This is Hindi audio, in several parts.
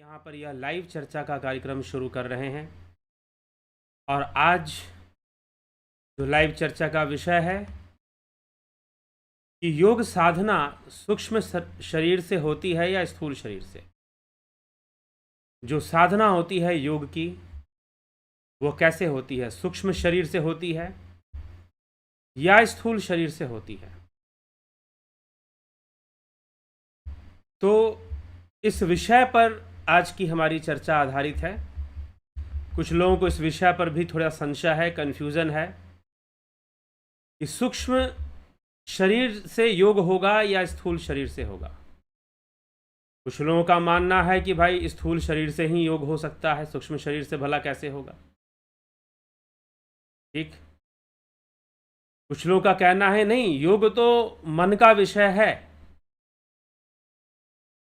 यहाँ पर यह लाइव चर्चा का कार्यक्रम शुरू कर रहे हैं और आज जो लाइव चर्चा का विषय है कि योग साधना सूक्ष्म शरीर से होती है या स्थूल शरीर से। जो साधना होती है योग की वो कैसे होती है, सूक्ष्म शरीर से होती है या स्थूल शरीर से होती है। तो इस विषय पर आज की हमारी चर्चा आधारित है। कुछ लोगों को इस विषय पर भी थोड़ा संशय है, कन्फ्यूज़न है कि सूक्ष्म शरीर से योग होगा या स्थूल शरीर से होगा। कुछ लोगों का मानना है कि भाई स्थूल शरीर से ही योग हो सकता है, सूक्ष्म शरीर से भला कैसे होगा। ठीक। कुछ लोगों का कहना है नहीं, योग तो मन का विषय है,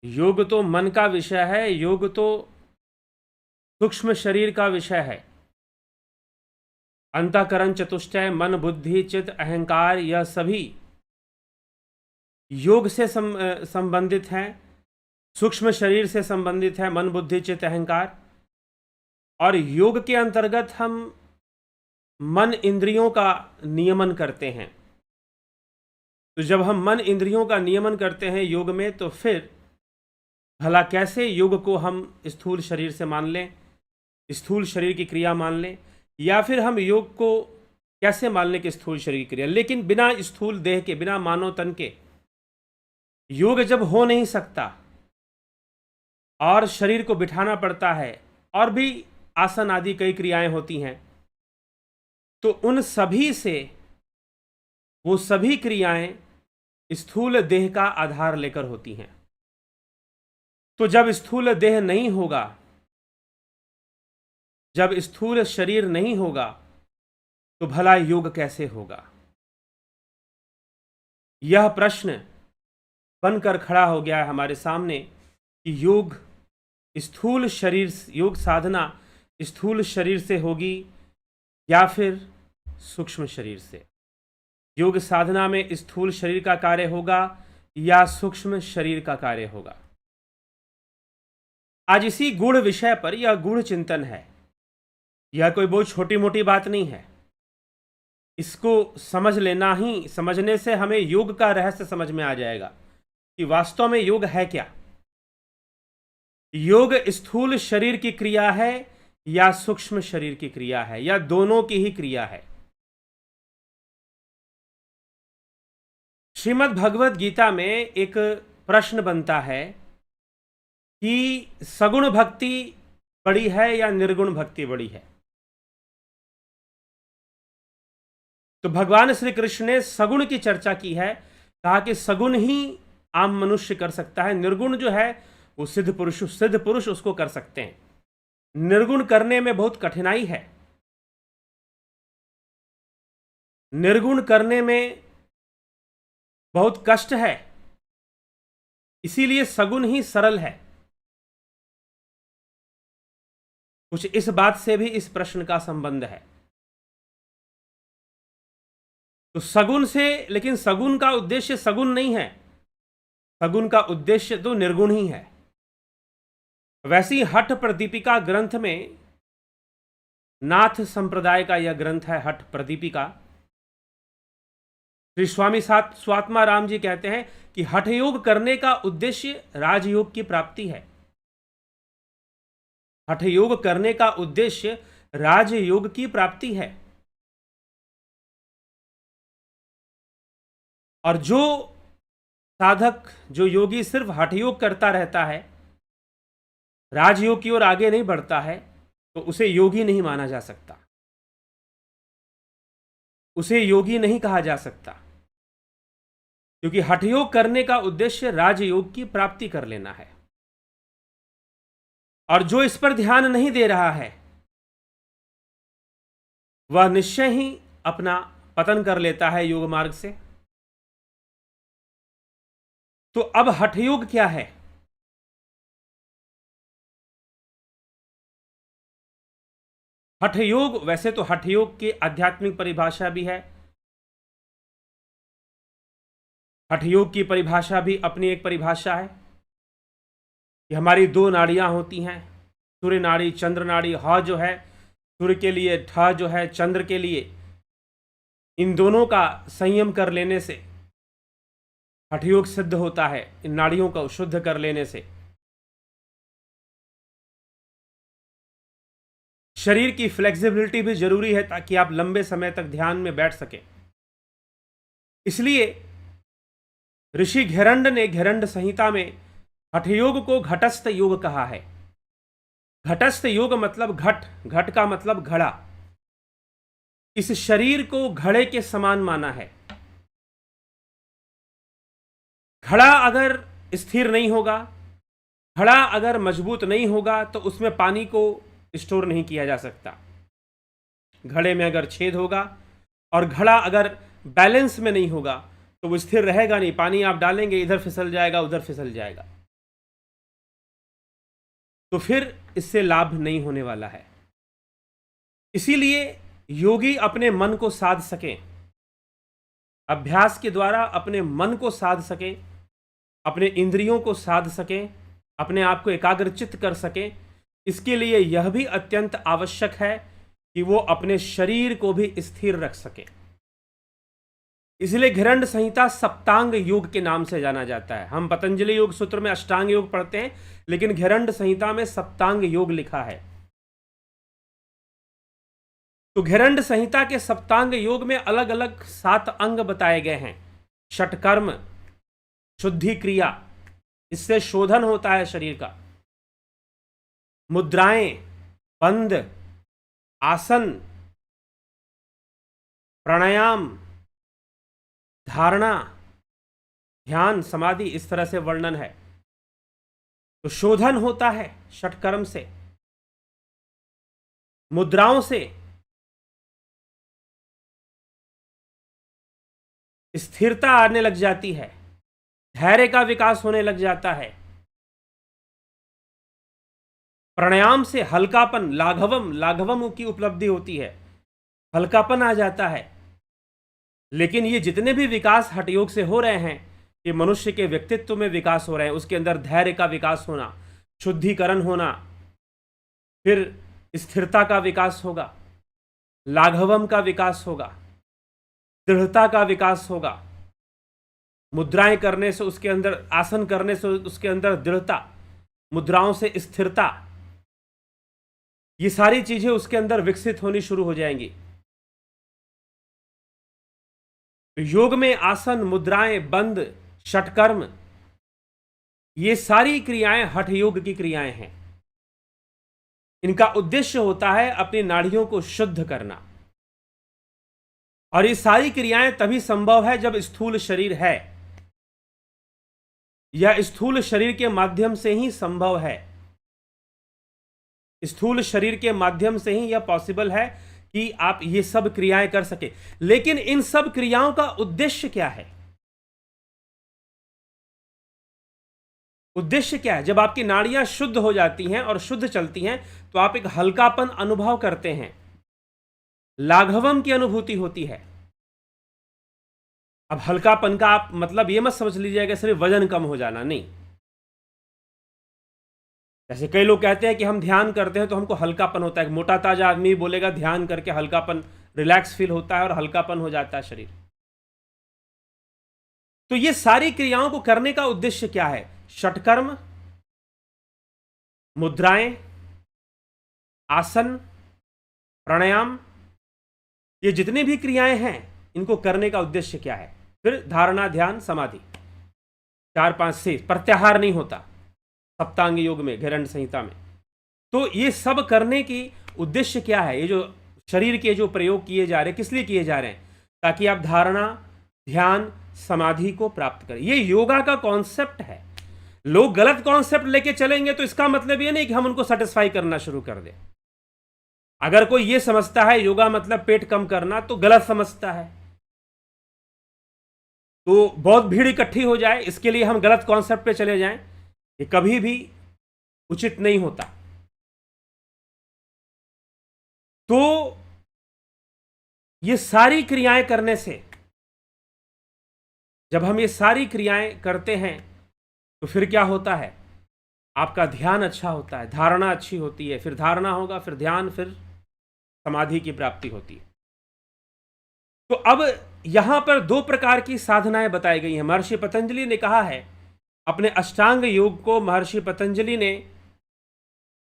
योग तो मन का विषय है, योग तो सूक्ष्म शरीर का विषय है। अंतःकरण चतुष्टय, मन बुद्धि चित्त अहंकार, यह सभी योग से संबंधित हैं, सूक्ष्म शरीर से संबंधित है, मन बुद्धि चित्त अहंकार। और योग के अंतर्गत हम मन इंद्रियों का नियमन करते हैं। तो जब हम मन इंद्रियों का नियमन करते हैं योग में, तो फिर भला कैसे योग को हम स्थूल शरीर से मान लें, स्थूल शरीर की क्रिया मान लें, या फिर हम योग को कैसे मान लें कि स्थूल शरीर की क्रिया। लेकिन बिना स्थूल देह के, बिना मानव तन के योग जब हो नहीं सकता और शरीर को बिठाना पड़ता है और भी आसन आदि कई क्रियाएं होती हैं, तो उन सभी से वो सभी क्रियाएं स्थूल देह का आधार लेकर होती हैं। तो जब स्थूल देह नहीं होगा, जब स्थूल शरीर नहीं होगा, तो भला योग कैसे होगा। यह प्रश्न बनकर खड़ा हो गया है हमारे सामने कि योग स्थूल शरीर, योग साधना स्थूल शरीर से होगी या फिर सूक्ष्म शरीर से। योग साधना में स्थूल शरीर का कार्य होगा या सूक्ष्म शरीर का कार्य होगा। आज इसी गूढ़ विषय पर यह गूढ़ चिंतन है। यह कोई बहुत छोटी मोटी बात नहीं है। इसको समझ लेना ही, समझने से हमें योग का रहस्य समझ में आ जाएगा कि वास्तव में योग है क्या। योग स्थूल शरीर की क्रिया है या सूक्ष्म शरीर की क्रिया है, या दोनों की ही क्रिया है। श्रीमद् भगवद गीता में एक प्रश्न बनता है कि सगुण भक्ति बड़ी है या निर्गुण भक्ति बड़ी है। तो भगवान श्री कृष्ण ने सगुण की चर्चा की है, कहा कि सगुण ही आम मनुष्य कर सकता है, निर्गुण जो है वो सिद्ध पुरुष उसको कर सकते हैं। निर्गुण करने में बहुत कठिनाई है, निर्गुण करने में बहुत कष्ट है, इसीलिए सगुण ही सरल है। कुछ इस बात से भी इस प्रश्न का संबंध है। तो सगुण से, लेकिन सगुण का उद्देश्य सगुण नहीं है, सगुण का उद्देश्य तो निर्गुण ही है। वैसी हठ प्रदीपिका ग्रंथ में, नाथ संप्रदाय का यह ग्रंथ है हठ प्रदीपिका, श्री स्वामी स्वात्मा राम जी कहते हैं कि हठ योग करने का उद्देश्य राजयोग की प्राप्ति है। हठ योग करने का उद्देश्य राजयोग की प्राप्ति है। और जो साधक, जो योगी सिर्फ हठ योग करता रहता है, राजयोग की ओर आगे नहीं बढ़ता है, तो उसे योगी नहीं माना जा सकता, उसे योगी नहीं कहा जा सकता। क्योंकि हठ योग करने का उद्देश्य राजयोग की प्राप्ति कर लेना है। और जो इस पर ध्यान नहीं दे रहा है वह निश्चय ही अपना पतन कर लेता है योग मार्ग से। तो अब हठ योग क्या है? हठ योग, वैसे तो हठ योग की आध्यात्मिक परिभाषा भी है, हठ योग की परिभाषा भी अपनी एक परिभाषा है ये हमारी दो नाड़ियाँ होती हैं, सूर्य नाड़ी, चंद्र नाड़ी। ह जो है सूर्य के लिए, ठ जो है चंद्र के लिए। इन दोनों का संयम कर लेने से हठयोग सिद्ध होता है, इन नाड़ियों को शुद्ध कर लेने से। शरीर की फ्लेक्सिबिलिटी भी जरूरी है ताकि आप लंबे समय तक ध्यान में बैठ सकें। इसलिए ऋषि घेरंड ने घेरंड संहिता में हठयोग को घटस्थ योग कहा है। घटस्थ योग मतलब घट, घट का मतलब घड़ा। इस शरीर को घड़े के समान माना है। घड़ा अगर स्थिर नहीं होगा, घड़ा अगर मजबूत नहीं होगा तो उसमें पानी को स्टोर नहीं किया जा सकता। घड़े में अगर छेद होगा और घड़ा अगर बैलेंस में नहीं होगा तो वो स्थिर रहेगा नहीं। पानी आप डालेंगे, इधर फिसल जाएगा, उधर फिसल जाएगा, तो फिर इससे लाभ नहीं होने वाला है। इसीलिए योगी अपने मन को साध सकें, अभ्यास के द्वारा अपने मन को साध सकें, अपने इंद्रियों को साध सकें, अपने आप को एकाग्रचित्त कर सकें, इसके लिए यह भी अत्यंत आवश्यक है कि वो अपने शरीर को भी स्थिर रख सके। इसलिए घेरंड संहिता सप्तांग योग के नाम से जाना जाता है। हम पतंजलि योग सूत्र में अष्टांग योग पढ़ते हैं, लेकिन घेरंड संहिता में सप्तांग योग लिखा है। तो घेरंड संहिता के सप्तांग योग में अलग अलग 7 अंग बताए गए हैं। षटकर्म, शुद्धि क्रिया, इससे शोधन होता है शरीर का। मुद्राएं, बंद, आसन, प्राणायाम, धारणा, ध्यान, समाधि, इस तरह से वर्णन है। तो शोधन होता है षटकर्म से, मुद्राओं से स्थिरता आने लग जाती है, धैर्य का विकास होने लग जाता है। प्राणायाम से हल्कापन, लाघवम की उपलब्धि होती है, हल्कापन आ जाता है। लेकिन ये जितने भी विकास हठयोग से हो रहे हैं, ये मनुष्य के व्यक्तित्व में विकास हो रहे हैं। उसके अंदर धैर्य का विकास होना, शुद्धिकरण होना, फिर स्थिरता का विकास होगा, लाघवम का विकास होगा, दृढ़ता का विकास होगा। मुद्राएं करने से उसके अंदर, आसन करने से उसके अंदर दृढ़ता, मुद्राओं से स्थिरता, ये सारी चीजें उसके अंदर विकसित होनी शुरू हो जाएंगी। तो योग में आसन, मुद्राएं, बंद, षटकर्म, ये सारी क्रियाएं हठ योग की क्रियाएं हैं। इनका उद्देश्य होता है अपनी नाड़ियों को शुद्ध करना। और ये सारी क्रियाएं तभी संभव है जब स्थूल शरीर है। यह स्थूल शरीर के माध्यम से ही संभव है। स्थूल शरीर के माध्यम से ही यह पॉसिबल है कि आप ये सब क्रियाएं कर सके। लेकिन इन सब क्रियाओं का उद्देश्य क्या है? उद्देश्य क्या है? जब आपकी नाड़ियां शुद्ध हो जाती हैं और शुद्ध चलती हैं तो आप एक हल्कापन अनुभव करते हैं, लाघवम की अनुभूति होती है। अब हल्कापन का आप मतलब ये मत समझ लीजिएगा सिर्फ वजन कम हो जाना, नहीं। जैसे कई लोग कहते हैं कि हम ध्यान करते हैं तो हमको हल्कापन होता है। मोटा ताजा आदमी बोलेगा ध्यान करके हल्कापन, रिलैक्स फील होता है और हल्कापन हो जाता है शरीर। तो ये सारी क्रियाओं को करने का उद्देश्य क्या है? षटकर्म, मुद्राएं, आसन, प्राणायाम, ये जितनी भी क्रियाएं हैं इनको करने का उद्देश्य क्या है? फिर धारणा, ध्यान, समाधि, 4-5 से प्रत्याहार नहीं होता सप्तांग योग में, घेरंड संहिता में। तो ये सब करने की उद्देश्य क्या है? ये जो शरीर के जो प्रयोग किए जा रहे हैं, किस लिए किए जा रहे हैं? ताकि आप धारणा, ध्यान, समाधि को प्राप्त करें। ये योगा का कॉन्सेप्ट है। लोग गलत कॉन्सेप्ट लेके चलेंगे तो इसका मतलब ये नहीं कि हम उनको सेटिस्फाई करना शुरू कर दें। अगर कोई ये समझता है योगा मतलब पेट कम करना, तो गलत समझता है। तो बहुत भीड़ इकट्ठी हो जाए इसके लिए हम गलत कॉन्सेप्ट पे चले जाएं, ये कभी भी उचित नहीं होता। तो ये सारी क्रियाएं करने से, जब हम ये सारी क्रियाएं करते हैं तो फिर क्या होता है? आपका ध्यान अच्छा होता है, धारणा अच्छी होती है, फिर धारणा होगा, फिर ध्यान, फिर समाधि की प्राप्ति होती है। तो अब यहां पर दो प्रकार की साधनाएं बताई गई हैं। महर्षि पतंजलि ने कहा है, अपने अष्टांग योग को महर्षि पतंजलि ने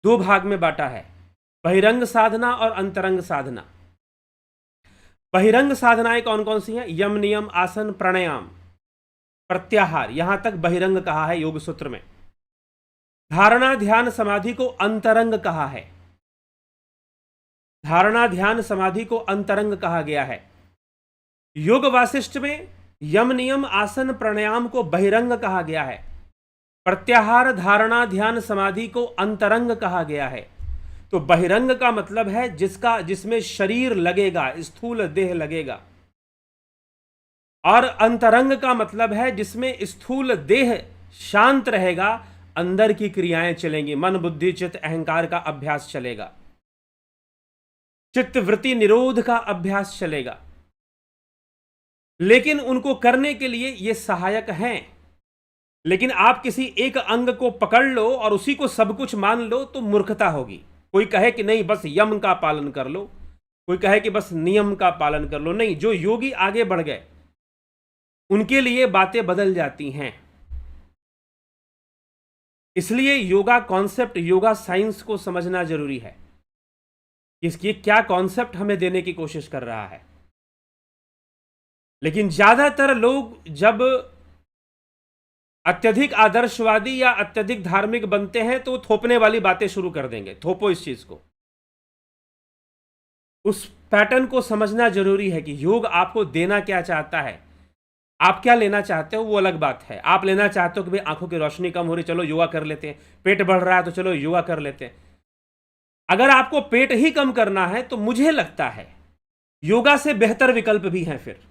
दो भाग में बांटा है, बहिरंग साधना और अंतरंग साधना। बहिरंग साधनाएं कौन कौन सी हैं? यम, नियम, आसन, प्राणायाम, प्रत्याहार, यहां तक बहिरंग कहा है योग सूत्र में। धारणा, ध्यान, समाधि को अंतरंग कहा है। धारणा, ध्यान, समाधि को अंतरंग कहा गया है। योग वासिष्ठ में यम, नियम, आसन, प्राणायाम को बहिरंग कहा गया है। प्रत्याहार, धारणा, ध्यान, समाधि को अंतरंग कहा गया है। तो बहिरंग का मतलब है जिसमें शरीर लगेगा, स्थूल देह लगेगा, और अंतरंग का मतलब है जिसमें स्थूल देह शांत रहेगा, अंदर की क्रियाएं चलेंगी, मन, बुद्धि, चित्त, अहंकार का अभ्यास चलेगा, चित्त वृत्ति निरोध का अभ्यास चलेगा। लेकिन उनको करने के लिए ये सहायक हैं। लेकिन आप किसी एक अंग को पकड़ लो और उसी को सब कुछ मान लो तो मूर्खता होगी। कोई कहे कि नहीं बस यम का पालन कर लो, कोई कहे कि बस नियम का पालन कर लो। नहीं, जो योगी आगे बढ़ गए उनके लिए बातें बदल जाती हैं। इसलिए योगा कॉन्सेप्ट, योगा साइंस को समझना जरूरी है, इसकी क्या कॉन्सेप्ट हमें देने की कोशिश कर रहा है। लेकिन ज्यादातर लोग जब अत्यधिक आदर्शवादी या अत्यधिक धार्मिक बनते हैं तो थोपने वाली बातें शुरू कर देंगे। थोपो इस चीज को। उस पैटर्न को समझना जरूरी है कि योग आपको देना क्या चाहता है। आप क्या लेना चाहते हो वो अलग बात है। आप लेना चाहते हो कि भाई आंखों की रोशनी कम हो रही, चलो योगा कर लेते हैं, पेट बढ़ रहा है तो चलो योगा कर लेते हैं। अगर आपको पेट ही कम करना है तो मुझे लगता है योगा से बेहतर विकल्प भी हैं। फिर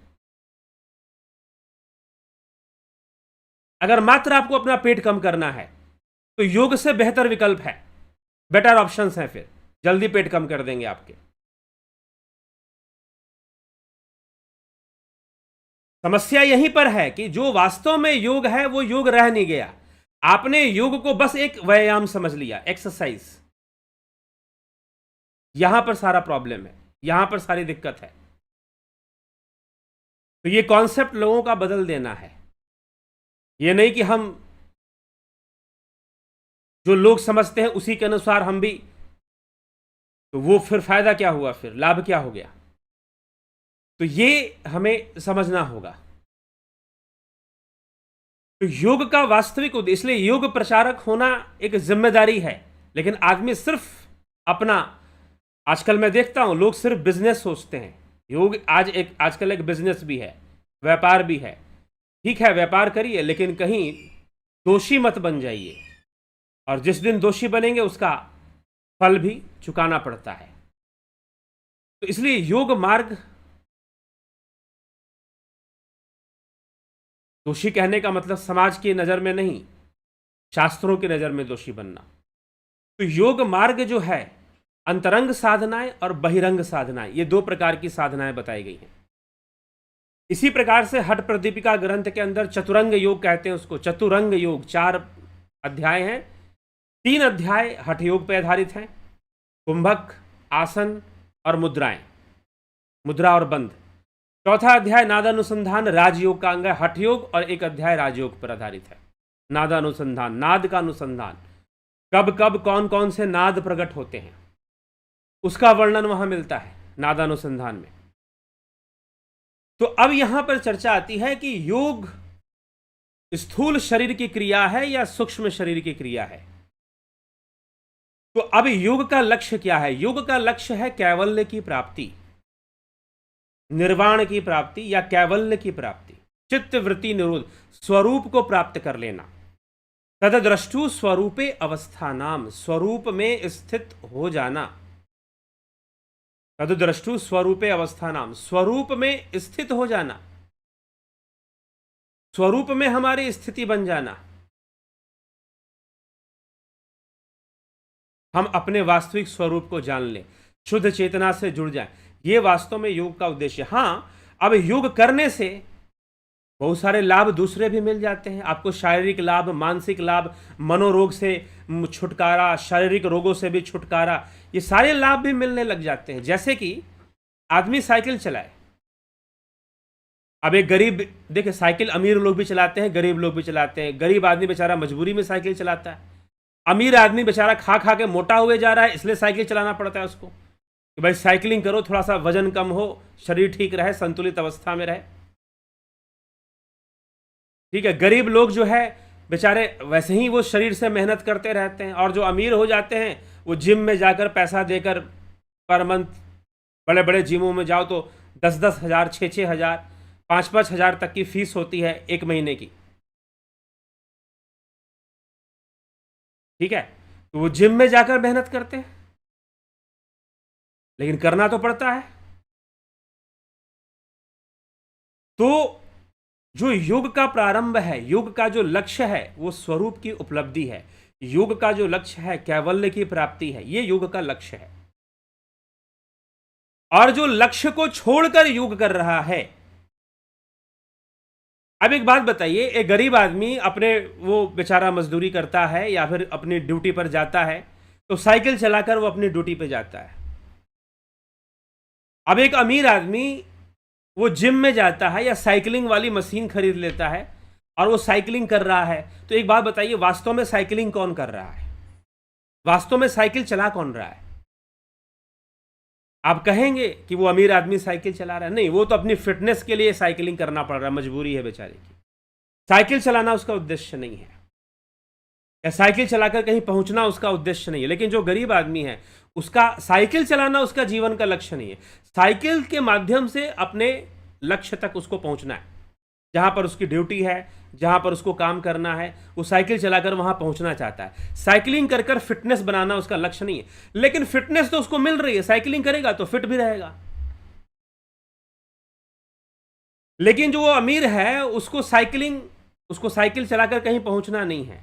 अगर मात्र आपको अपना पेट कम करना है तो योग से बेहतर विकल्प है, बेटर ऑप्शंस हैं, फिर जल्दी पेट कम कर देंगे आपके। समस्या यहीं पर है कि जो वास्तव में योग है वो योग रह नहीं गया। आपने योग को बस एक व्यायाम समझ लिया, एक्सरसाइज। यहां पर सारा प्रॉब्लम है, यहां पर सारी दिक्कत है। तो ये कॉन्सेप्ट लोगों का बदल देना है। ये नहीं कि हम जो लोग समझते हैं उसी के अनुसार हम भी, तो वो फिर फायदा क्या हुआ, फिर लाभ क्या हो गया। तो ये हमें समझना होगा। तो योग का वास्तविक उद्देश्य, इसलिए योग प्रचारक होना एक जिम्मेदारी है। लेकिन आदमी सिर्फ अपना, आजकल मैं देखता हूं लोग सिर्फ बिजनेस सोचते हैं। योग आजकल एक बिजनेस भी है, व्यापार भी है। ठीक है, व्यापार करिए, लेकिन कहीं दोषी मत बन जाइए, और जिस दिन दोषी बनेंगे उसका फल भी चुकाना पड़ता है। तो इसलिए योग मार्ग, दोषी कहने का मतलब समाज की नज़र में नहीं, शास्त्रों की नज़र में दोषी बनना। तो योग मार्ग जो है, अंतरंग साधनाएं और बहिरंग साधनाएं, ये दो प्रकार की साधनाएं बताई गई हैं। इसी प्रकार से हठ प्रदीपिका ग्रंथ के अंदर चतुरंग योग कहते हैं उसको। चतुरंग योग 4 अध्याय हैं। 3 अध्याय हठ योग पर आधारित हैं, कुंभक, आसन और मुद्राएं, मुद्रा और बंध। चौथा अध्याय नादानुसंधान राजयोग का अंग है, हठ योग, और एक अध्याय राजयोग पर आधारित है। नादानुसंधान, नाद का अनुसंधान, कब कब कौन कौन से नाद प्रकट होते हैं उसका वर्णन वहां मिलता है नादानुसंधान में। तो अब यहां पर चर्चा आती है कि योग स्थूल शरीर की क्रिया है या सूक्ष्म शरीर की क्रिया है। तो अब योग का लक्ष्य क्या है? योग का लक्ष्य है कैवल्य की प्राप्ति, निर्वाण की प्राप्ति या कैवल्य की प्राप्ति, चित्त वृत्ति निरोध, स्वरूप को प्राप्त कर लेना। तदद्रष्टु स्वरूपे अवस्थानाम, स्वरूप में स्थित हो जाना। तदद्रष्टु स्वरूपे अवस्थानाम, स्वरूप में स्थित हो जाना, स्वरूप में हमारी स्थिति बन जाना। हम अपने वास्तविक स्वरूप को जान लें, शुद्ध चेतना से जुड़ जाएं। ये वास्तव में योग का उद्देश्य। हां, अब योग करने से बहुत सारे लाभ दूसरे भी मिल जाते हैं आपको, शारीरिक लाभ, मानसिक लाभ, मनोरोग से छुटकारा, शारीरिक रोगों से भी छुटकारा, ये सारे लाभ भी मिलने लग जाते हैं। जैसे कि आदमी साइकिल चलाए, अब एक गरीब, देखिए साइकिल अमीर लोग भी चलाते हैं, गरीब लोग भी चलाते हैं। गरीब आदमी बेचारा मजबूरी में साइकिल चलाता है, अमीर आदमी बेचारा खा खा के मोटा हुए जा रहा है, इसलिए साइकिल चलाना पड़ता है उसको कि भाई साइकिलिंग करो, थोड़ा सा वजन कम हो, शरीर ठीक रहे, संतुलित अवस्था में रहे। ठीक है, गरीब लोग जो है बेचारे वैसे ही वो शरीर से मेहनत करते रहते हैं, और जो अमीर हो जाते हैं वो जिम में जाकर पैसा देकर पर मंथ, बड़े बड़े जिमों में जाओ तो 10-10 हज़ार, 6-6 हज़ार, 5-5 हज़ार तक की फीस होती है एक महीने की। ठीक है, तो वो जिम में जाकर मेहनत करते हैं, लेकिन करना तो पड़ता है। तो जो योग का प्रारंभ है, योग का जो लक्ष्य है वो स्वरूप की उपलब्धि है। योग का जो लक्ष्य है कैवल्य की प्राप्ति है, ये योग का लक्ष्य है। और जो लक्ष्य को छोड़कर योग कर रहा है, अब एक बात बताइए, एक गरीब आदमी अपने, वो बेचारा मजदूरी करता है या फिर अपनी ड्यूटी पर जाता है, तो साइकिल चलाकर वो अपनी ड्यूटी पे जाता है। अब एक अमीर आदमी वो जिम में जाता है या साइकिलिंग वाली मशीन खरीद लेता है और वो साइकिलिंग कर रहा है। तो एक बात बताइए, वास्तव में साइकिलिंग कौन कर रहा है? वास्तव में साइकिल चला कौन रहा है? आप कहेंगे कि वो अमीर आदमी साइकिल चला रहा है, नहीं, वो तो अपनी फिटनेस के लिए साइकिलिंग करना पड़ रहा है, मजबूरी है बेचारे की। साइकिल चलाना उसका उद्देश्य नहीं है, या साइकिल चलाकर कहीं पहुंचना उसका उद्देश्य नहीं है। लेकिन जो गरीब आदमी है, उसका साइकिल चलाना उसका जीवन का लक्ष्य नहीं है। साइकिल के माध्यम से अपने लक्ष्य तक उसको पहुंचना है, जहां पर उसकी ड्यूटी है, जहां पर उसको काम करना है, वो साइकिल चलाकर वहां पहुंचना चाहता है। साइकिलिंग कर कर फिटनेस बनाना उसका लक्ष्य नहीं है। लेकिन फिटनेस तो उसको मिल रही है, साइकिलिंग करेगा तो फिट भी रहेगा। लेकिन जो वो अमीर है, उसको साइकिल चलाकर कहीं पहुंचना नहीं है।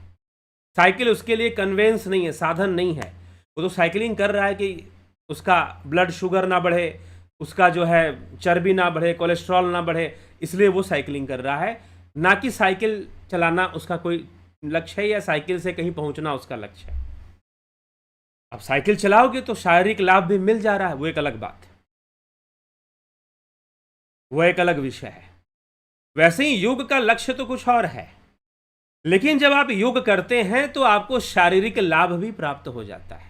साइकिल उसके लिए कन्वेंस नहीं है, साधन नहीं है। वो तो साइकिलिंग कर रहा है कि उसका ब्लड शुगर ना बढ़े, उसका जो है चर्बी ना बढ़े, कोलेस्ट्रॉल ना बढ़े, इसलिए वो साइकिलिंग कर रहा है, ना कि साइकिल चलाना उसका कोई लक्ष्य है या साइकिल से कहीं पहुंचना उसका लक्ष्य है। अब साइकिल चलाओगे तो शारीरिक लाभ भी मिल जा रहा है, वो एक अलग बात है, वो एक अलग विषय है। वैसे ही योग का लक्ष्य तो कुछ और है, लेकिन जब आप योग करते हैं तो आपको शारीरिक लाभ भी प्राप्त हो जाता है,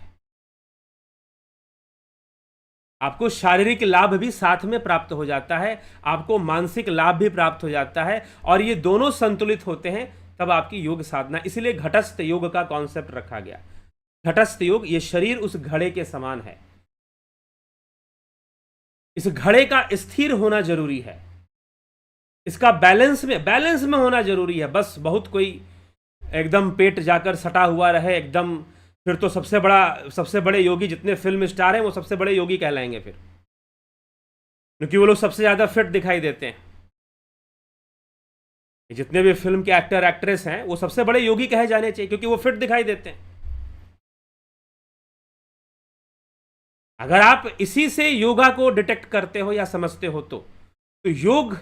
आपको शारीरिक लाभ भी साथ में प्राप्त हो जाता है, आपको मानसिक लाभ भी प्राप्त हो जाता है, और ये दोनों संतुलित होते हैं तब आपकी योग साधना। इसलिए घटस्थ योग का कॉन्सेप्ट रखा गया। घटस्थ योग, ये शरीर उस घड़े के समान है, इस घड़े का स्थिर होना जरूरी है, इसका बैलेंस में होना जरूरी है। बस बहुत कोई एकदम पेट जाकर सटा हुआ रहे एकदम, फिर तो सबसे बड़े योगी, जितने फिल्म स्टार हैं वो सबसे बड़े योगी कहलाएंगे फिर, क्योंकि वो लोग सबसे ज्यादा फिट दिखाई देते हैं। जितने भी फिल्म के एक्टर एक्ट्रेस हैं वो सबसे बड़े योगी कहे जाने चाहिए, क्योंकि वो फिट दिखाई देते हैं। अगर आप इसी से योगा को डिटेक्ट करते हो या समझते हो तो योग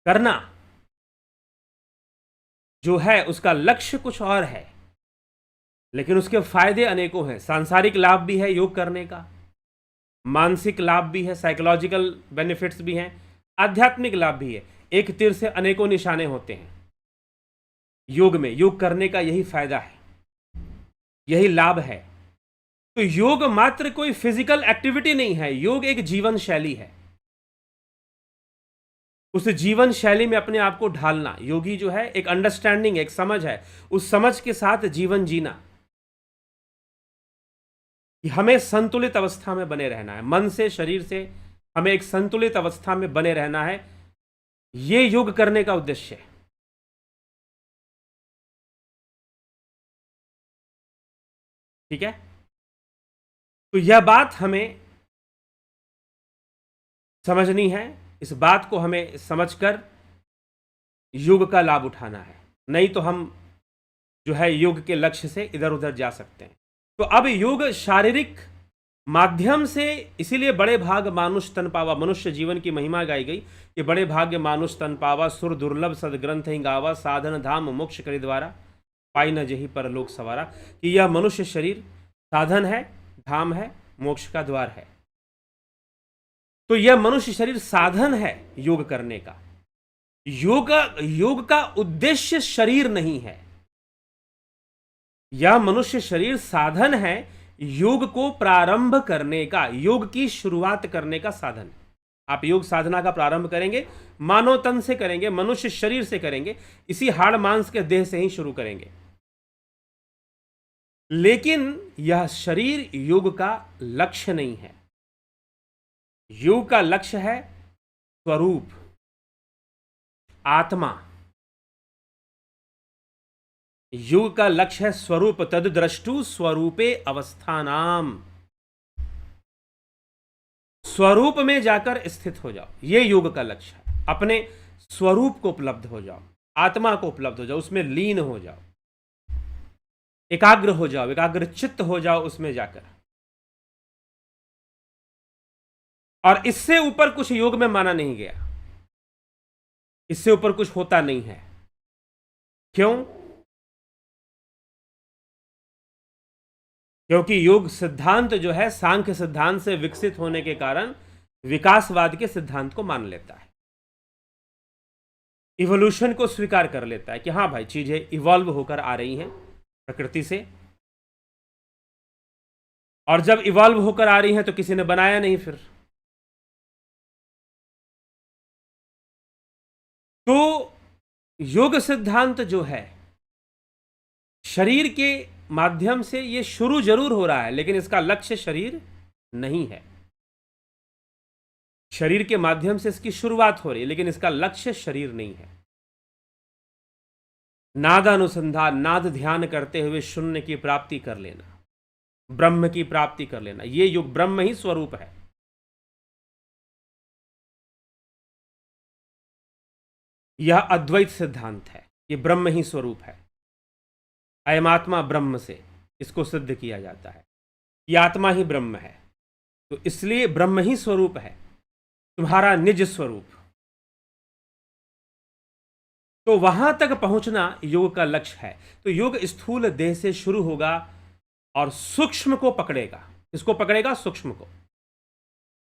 करना जो है उसका लक्ष्य कुछ और है, लेकिन उसके फायदे अनेकों हैं। सांसारिक लाभ भी है योग करने का, मानसिक लाभ भी है, साइकोलॉजिकल बेनिफिट्स भी हैं, आध्यात्मिक लाभ भी है। एक तीर से अनेकों निशाने होते हैं योग में। योग करने का यही फायदा है, यही लाभ है। तो योग मात्र कोई फिजिकल एक्टिविटी नहीं है, योग एक जीवन शैली है। उस जीवन शैली में अपने आप को ढालना, योगी जो है एक अंडरस्टैंडिंग, एक समझ है, उस समझ के साथ जीवन जीना, कि हमें संतुलित अवस्था में बने रहना है, मन से शरीर से हमें एक संतुलित अवस्था में बने रहना है। यह योग करने का उद्देश्य है। ठीक है, तो यह बात हमें समझनी है, इस बात को हमें समझकर योग का लाभ उठाना है, नहीं तो हम जो है योग के लक्ष्य से इधर उधर जा सकते हैं। तो अब योग शारीरिक माध्यम से, इसीलिए बड़े भाग मानुष तन पावा, मनुष्य जीवन की महिमा गाई गई कि बड़े भाग्य मानुष तन पावा, सुर दुर्लभ सदग्रंथ ही गावा, साधन धाम मोक्ष करि द्वारा, पाई न जही परलोक सवारा। कि यह मनुष्य शरीर साधन है, धाम है, मोक्ष का द्वार है। तो यह मनुष्य शरीर साधन है योग करने का। योग का उद्देश्य शरीर नहीं है। यह मनुष्य शरीर साधन है योग को प्रारंभ करने का, योग की शुरुआत करने का साधन। आप योग साधना का प्रारंभ करेंगे, मानव तन से करेंगे, मनुष्य शरीर से करेंगे, इसी हाड़ मांस के देह से ही शुरू करेंगे। लेकिन यह शरीर योग का लक्ष्य नहीं है। योग का लक्ष्य है स्वरूप, आत्मा। योग का लक्ष्य है स्वरूप, तद द्रष्टु स्वरूपे अवस्थानाम। स्वरूप में जाकर स्थित हो जाओ, यह योग का लक्ष्य है। अपने स्वरूप को उपलब्ध हो जाओ, आत्मा को उपलब्ध हो जाओ, उसमें लीन हो जाओ, एकाग्र हो जाओ, एकाग्र चित्त हो जाओ उसमें जाकर। और इससे ऊपर कुछ योग में माना नहीं गया, इससे ऊपर कुछ होता नहीं है। क्यों? क्योंकि योग सिद्धांत जो है सांख्य सिद्धांत से विकसित होने के कारण विकासवाद के सिद्धांत को मान लेता है, इवोल्यूशन को स्वीकार कर लेता है कि हां भाई चीजें इवॉल्व होकर आ रही हैं प्रकृति से, और जब इवॉल्व होकर आ रही हैं तो किसी ने बनाया नहीं फिर। तो योग सिद्धांत जो है शरीर के माध्यम से ये शुरू जरूर हो रहा है, लेकिन इसका लक्ष्य शरीर नहीं है। शरीर के माध्यम से इसकी शुरुआत हो रही है, लेकिन इसका लक्ष्य शरीर नहीं है। नादानुसंधान, नाद ध्यान करते हुए शून्य की प्राप्ति कर लेना, ब्रह्म की प्राप्ति कर लेना, ये योग ब्रह्म ही स्वरूप है। यह अद्वैत सिद्धांत है, ये ब्रह्म ही स्वरूप है। अयमात्मा ब्रह्म से इसको सिद्ध किया जाता है, यह आत्मा ही ब्रह्म है। तो इसलिए ब्रह्म ही स्वरूप है, तुम्हारा निज स्वरूप। तो वहां तक पहुंचना योग का लक्ष्य है। तो योग स्थूल देह से शुरू होगा और सूक्ष्म को पकड़ेगा। किसको पकड़ेगा? सूक्ष्म को।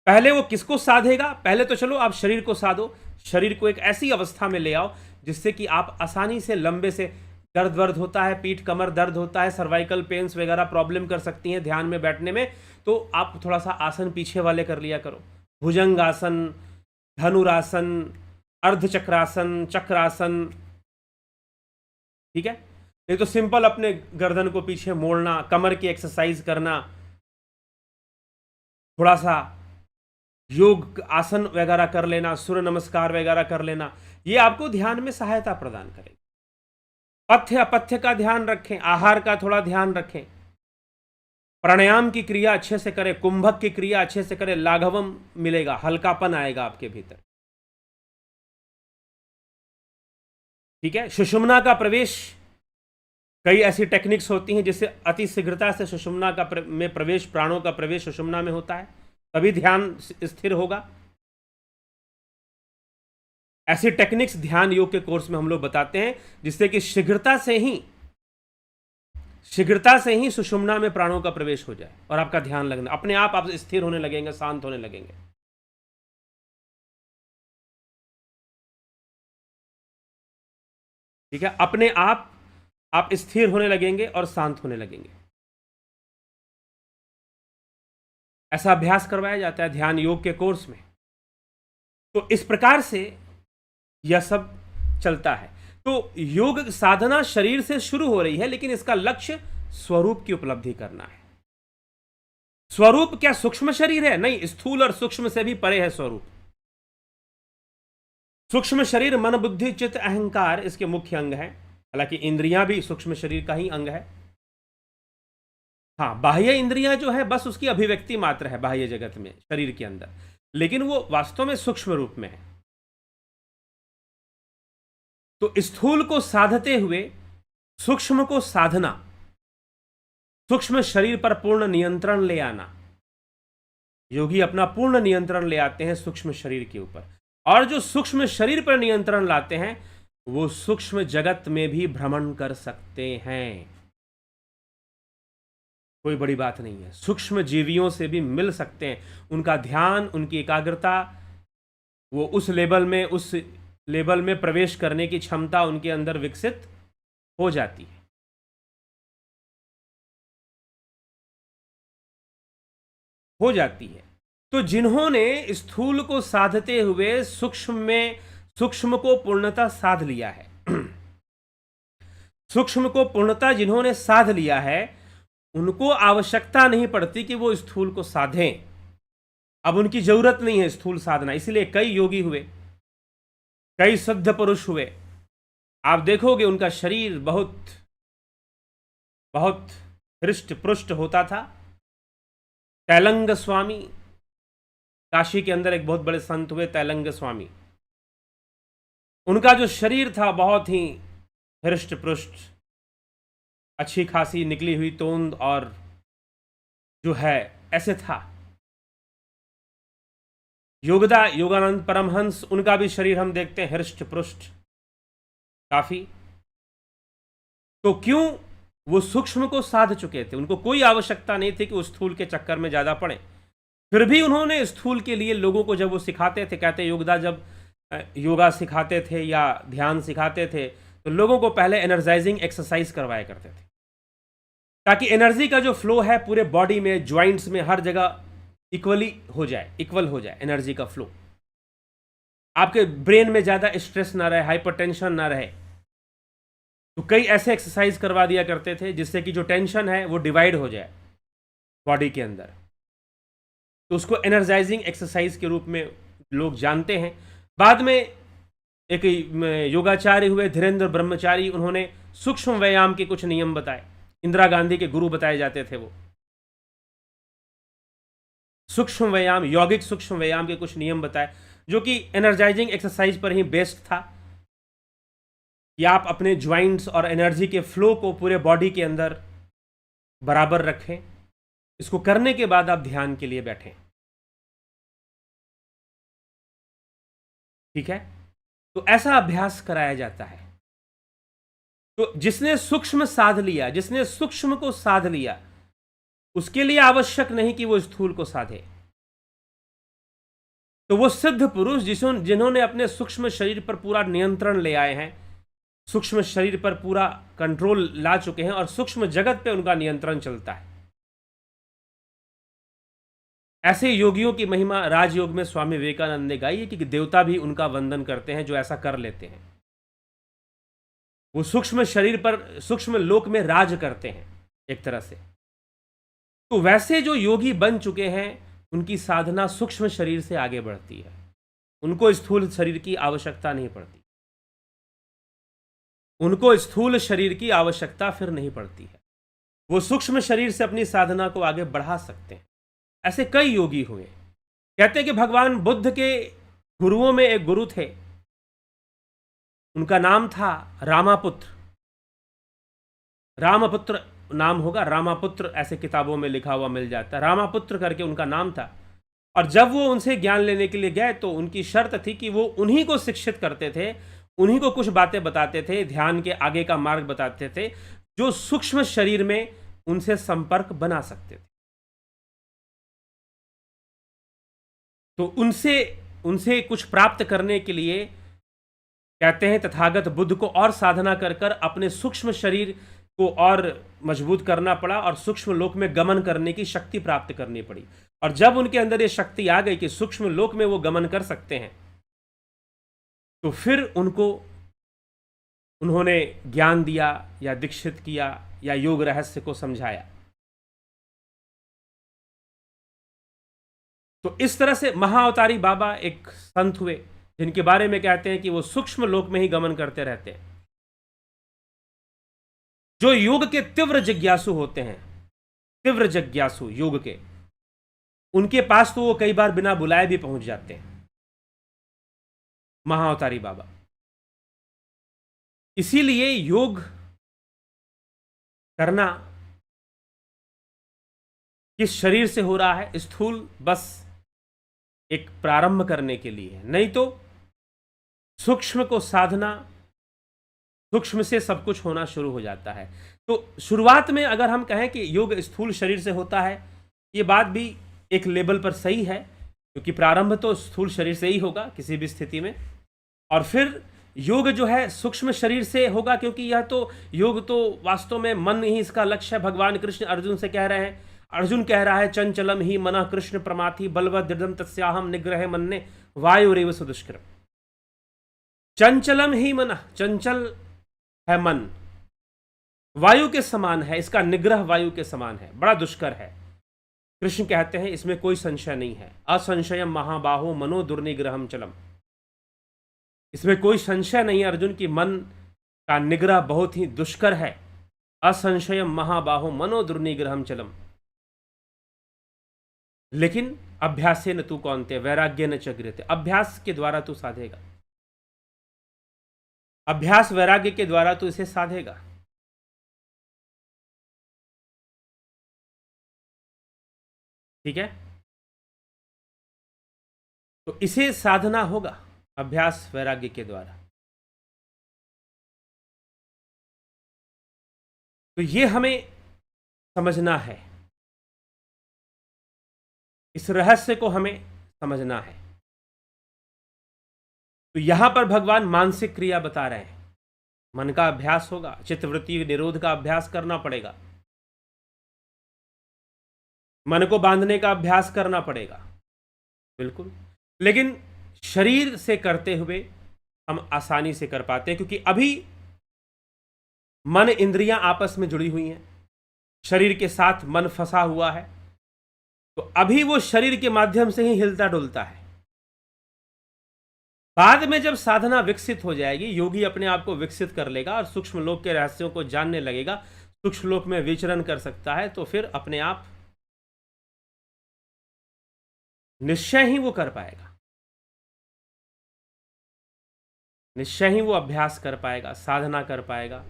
पहले वो किसको साधेगा? पहले तो चलो आप शरीर को साधो, शरीर को एक ऐसी अवस्था में ले आओ जिससे कि आप आसानी से लंबे से, दर्द वर्द होता है, पीठ कमर दर्द होता है, सर्वाइकल पेन्स वगैरह प्रॉब्लम कर सकती हैं ध्यान में बैठने में, तो आप थोड़ा सा आसन पीछे वाले कर लिया करो। भुजंगासन, धनुरासन, अर्धचक्रासन, चक्रासन, ठीक है। नहीं तो सिंपल अपने गर्दन को पीछे मोड़ना, कमर की एक्सरसाइज करना, थोड़ा सा योग आसन वगैरह कर लेना, सूर्य नमस्कार वगैरह कर लेना, ये आपको ध्यान में सहायता प्रदान करेगा। पथ्य अपथ्य का ध्यान रखें, आहार का थोड़ा ध्यान रखें, प्राणायाम की क्रिया अच्छे से करें, कुंभक की क्रिया अच्छे से करें, लाघवम मिलेगा, हल्कापन आएगा आपके भीतर, ठीक है। सुषुम्ना का प्रवेश, कई ऐसी टेक्निक्स होती हैं जिससे अति शीघ्रता से सुषुम्ना का में प्रवेश, प्राणों का प्रवेश सुषुम्ना में होता है, तभी ध्यान स्थिर होगा। ऐसी टेक्निक्स ध्यान योग के कोर्स में हम लोग बताते हैं जिससे कि शीघ्रता से ही सुषुम्ना में प्राणों का प्रवेश हो जाए और आपका ध्यान लगना, अपने आप स्थिर होने लगेंगे, शांत होने लगेंगे, ठीक है। अपने आप स्थिर होने लगेंगे और शांत होने लगेंगे। ऐसा अभ्यास करवाया जाता है ध्यान योग के कोर्स में। तो इस प्रकार से यह सब चलता है। तो योग साधना शरीर से शुरू हो रही है, लेकिन इसका लक्ष्य स्वरूप की उपलब्धि करना है। स्वरूप क्या सूक्ष्म शरीर है? नहीं, स्थूल और सूक्ष्म से भी परे है स्वरूप। सूक्ष्म शरीर मन बुद्धि चित्त अहंकार इसके मुख्य अंग हैं, हालांकि इंद्रियां भी सूक्ष्म शरीर का ही अंग है। हाँ, बाह्य इंद्रियां जो है बस उसकी अभिव्यक्ति मात्र है बाह्य जगत में, शरीर के अंदर, लेकिन वो वास्तव में सूक्ष्म रूप में है। तो स्थूल को साधते हुए सूक्ष्म को साधना, सूक्ष्म शरीर पर पूर्ण नियंत्रण ले आना, योगी अपना पूर्ण नियंत्रण ले आते हैं सूक्ष्म शरीर के ऊपर, और जो सूक्ष्म शरीर पर नियंत्रण लाते हैं वो सूक्ष्म जगत में भी भ्रमण कर सकते हैं। कोई बड़ी बात नहीं है, सूक्ष्म जीवियों से भी मिल सकते हैं। उनका ध्यान, उनकी एकाग्रता, वो उस लेवल में प्रवेश करने की क्षमता उनके अंदर विकसित हो जाती है। तो जिन्होंने स्थूल को साधते हुए सूक्ष्म को पूर्णता साध लिया है सूक्ष्म को पूर्णता जिन्होंने साध लिया है, उनको आवश्यकता नहीं पड़ती कि वो स्थूल को साधें। अब उनकी जरूरत नहीं है स्थूल साधना। इसलिए कई योगी हुए, कई सिद्ध पुरुष हुए, आप देखोगे उनका शरीर बहुत बहुत हृष्ट पुष्ट होता था। तैलंग स्वामी, काशी के अंदर एक बहुत बड़े संत हुए तैलंग स्वामी, उनका जो शरीर था बहुत ही हृष्ट पुष्ट, अच्छी खासी निकली हुई तोंद, और जो है ऐसे था। योगानंद परमहंस, उनका भी शरीर हम देखते हैं हृष्ट पुष्ट काफी। तो क्यों? वो सूक्ष्म को साध चुके थे, उनको कोई आवश्यकता नहीं थी कि वो स्थूल के चक्कर में ज्यादा पड़े। फिर भी उन्होंने स्थूल के लिए लोगों को जब वो सिखाते थे, कहते योगदा जब योगा सिखाते थे या ध्यान सिखाते थे तो लोगों को पहले एनर्जाइजिंग एक्सरसाइज करवाया करते थे, ताकि एनर्जी का जो फ्लो है पूरे बॉडी में, ज्वाइंट्स में, हर जगह इक्वल हो जाए एनर्जी का फ्लो। आपके ब्रेन में ज़्यादा स्ट्रेस ना रहे, हाइपरटेंशन ना रहे। तो कई ऐसे एक्सरसाइज करवा दिया करते थे जिससे कि जो टेंशन है वो डिवाइड हो जाए बॉडी के अंदर। तो उसको एनर्जाइजिंग एक्सरसाइज के रूप में लोग जानते हैं। बाद में एक योगाचार्य हुए धीरेन्द्र ब्रह्मचारी, उन्होंने सूक्ष्म व्यायाम के कुछ नियम बताए। इंदिरा गांधी के गुरु बताए जाते थे वो। सूक्ष्म व्यायाम, यौगिक सूक्ष्म व्यायाम के कुछ नियम बताए, जो कि एनर्जाइजिंग एक्सरसाइज पर ही बेस्ड था, कि आप अपने ज्वाइंट्स और एनर्जी के फ्लो को पूरे बॉडी के अंदर बराबर रखें। इसको करने के बाद आप ध्यान के लिए बैठें। ठीक है, तो ऐसा अभ्यास कराया जाता है। तो जिसने सूक्ष्म साध लिया, जिसने सूक्ष्म को साध लिया, उसके लिए आवश्यक नहीं कि वो स्थूल को साधे। तो वो सिद्ध पुरुष जिन्होंने अपने सूक्ष्म शरीर पर पूरा नियंत्रण ले आए हैं, सूक्ष्म शरीर पर पूरा कंट्रोल ला चुके हैं, और सूक्ष्म जगत पे उनका नियंत्रण चलता है। ऐसे योगियों की महिमा राजयोग में स्वामी विवेकानंद ने गाई है कि देवता भी उनका वंदन करते हैं जो ऐसा कर लेते हैं। वो सूक्ष्म शरीर पर, सूक्ष्म लोक में राज करते हैं एक तरह से। तो वैसे जो योगी बन चुके हैं, उनकी साधना सूक्ष्म शरीर से आगे बढ़ती है। उनको स्थूल शरीर की आवश्यकता नहीं पड़ती, उनको स्थूल शरीर की आवश्यकता फिर नहीं पड़ती है। वो सूक्ष्म शरीर से अपनी साधना को आगे बढ़ा सकते हैं। ऐसे कई योगी हुए। कहते हैं कि भगवान बुद्ध के गुरुओं में एक गुरु थे, उनका नाम था रामापुत्र। रामपुत्र नाम होगा, रामापुत्र ऐसे किताबों में लिखा हुआ मिल जाता है। रामापुत्र करके उनका नाम था। और जब वो उनसे ज्ञान लेने के लिए गए तो उनकी शर्त थी कि वो उन्हीं को शिक्षित करते थे, उन्हीं को कुछ बातें बताते थे, ध्यान के आगे का मार्ग बताते थे, जो सूक्ष्म शरीर में उनसे संपर्क बना सकते थे। तो उनसे कुछ प्राप्त करने के लिए कहते हैं तथागत बुद्ध को और साधना कर कर अपने सूक्ष्म शरीर को और मजबूत करना पड़ा, और सूक्ष्म लोक में गमन करने की शक्ति प्राप्त करनी पड़ी। और जब उनके अंदर ये शक्ति आ गई कि सूक्ष्म लोक में वो गमन कर सकते हैं, तो फिर उन्होंने ज्ञान दिया या दीक्षित किया या योग रहस्य को समझाया। तो इस तरह से महाअवतारी बाबा एक संत हुए जिनके बारे में कहते हैं कि वो सूक्ष्म लोक में ही गमन करते रहते हैं। जो योग के तीव्र जिज्ञासु होते हैं, तीव्र जिज्ञासु योग के, उनके पास तो वो कई बार बिना बुलाए भी पहुंच जाते हैं महाअवतारी बाबा। इसीलिए योग करना किस शरीर से हो रहा है? स्थूल बस एक प्रारंभ करने के लिए है, नहीं तो सूक्ष्म को साधना, सूक्ष्म से सब कुछ होना शुरू हो जाता है। तो शुरुआत में अगर हम कहें कि योग स्थूल शरीर से होता है, ये बात भी एक लेवल पर सही है, क्योंकि प्रारंभ तो स्थूल शरीर से ही होगा किसी भी स्थिति में, और फिर योग जो है सूक्ष्म शरीर से होगा, क्योंकि यह तो योग तो वास्तव में मन ही इसका लक्ष्य है। भगवान कृष्ण अर्जुन से कह रहे हैं, अर्जुन कह रहा है चंचलम ही मनः कृष्ण प्रमाथि बलवत् दृढ़ं तस्याहम निग्रह मन्ये वायुरेव सुदुष्करम्। चंचलम ही मनः, चंचल है मन, वायु के समान है, इसका निग्रह वायु के समान है, बड़ा दुष्कर है। कृष्ण कहते हैं इसमें कोई संशय नहीं है, असंशयम महाबाहो मनो दुर्निग्रहम चलम। इसमें कोई संशय नहीं अर्जुन की मन का निग्रह बहुत ही दुष्कर है। असंशयम महाबाहो मनो दुर्निग्रहम चलम। लेकिन अभ्यासे न तू कौन्ते वैराग्य न च गृह्यते, अभ्यास के द्वारा तू साधेगा, अभ्यास वैराग्य के द्वारा तू इसे साधेगा। ठीक है, तो इसे साधना होगा अभ्यास वैराग्य के द्वारा। तो ये हमें समझना है, इस रहस्य को हमें समझना है। तो यहां पर भगवान मानसिक क्रिया बता रहे हैं, मन का अभ्यास होगा, चित्तवृत्ति निरोध का अभ्यास करना पड़ेगा, मन को बांधने का अभ्यास करना पड़ेगा, बिल्कुल। लेकिन शरीर से करते हुए हम आसानी से कर पाते हैं, क्योंकि अभी मन इंद्रियां आपस में जुड़ी हुई हैं, शरीर के साथ मन फंसा हुआ है, तो अभी वो शरीर के माध्यम से ही हिलता डुलता है। बाद में जब साधना विकसित हो जाएगी, योगी अपने आप को विकसित कर लेगा और सूक्ष्म लोक के रहस्यों को जानने लगेगा, सूक्ष्म लोक में विचरण कर सकता है, तो फिर अपने आप निश्चय ही वो कर पाएगा, निश्चय ही वो अभ्यास कर पाएगा, साधना कर पाएगा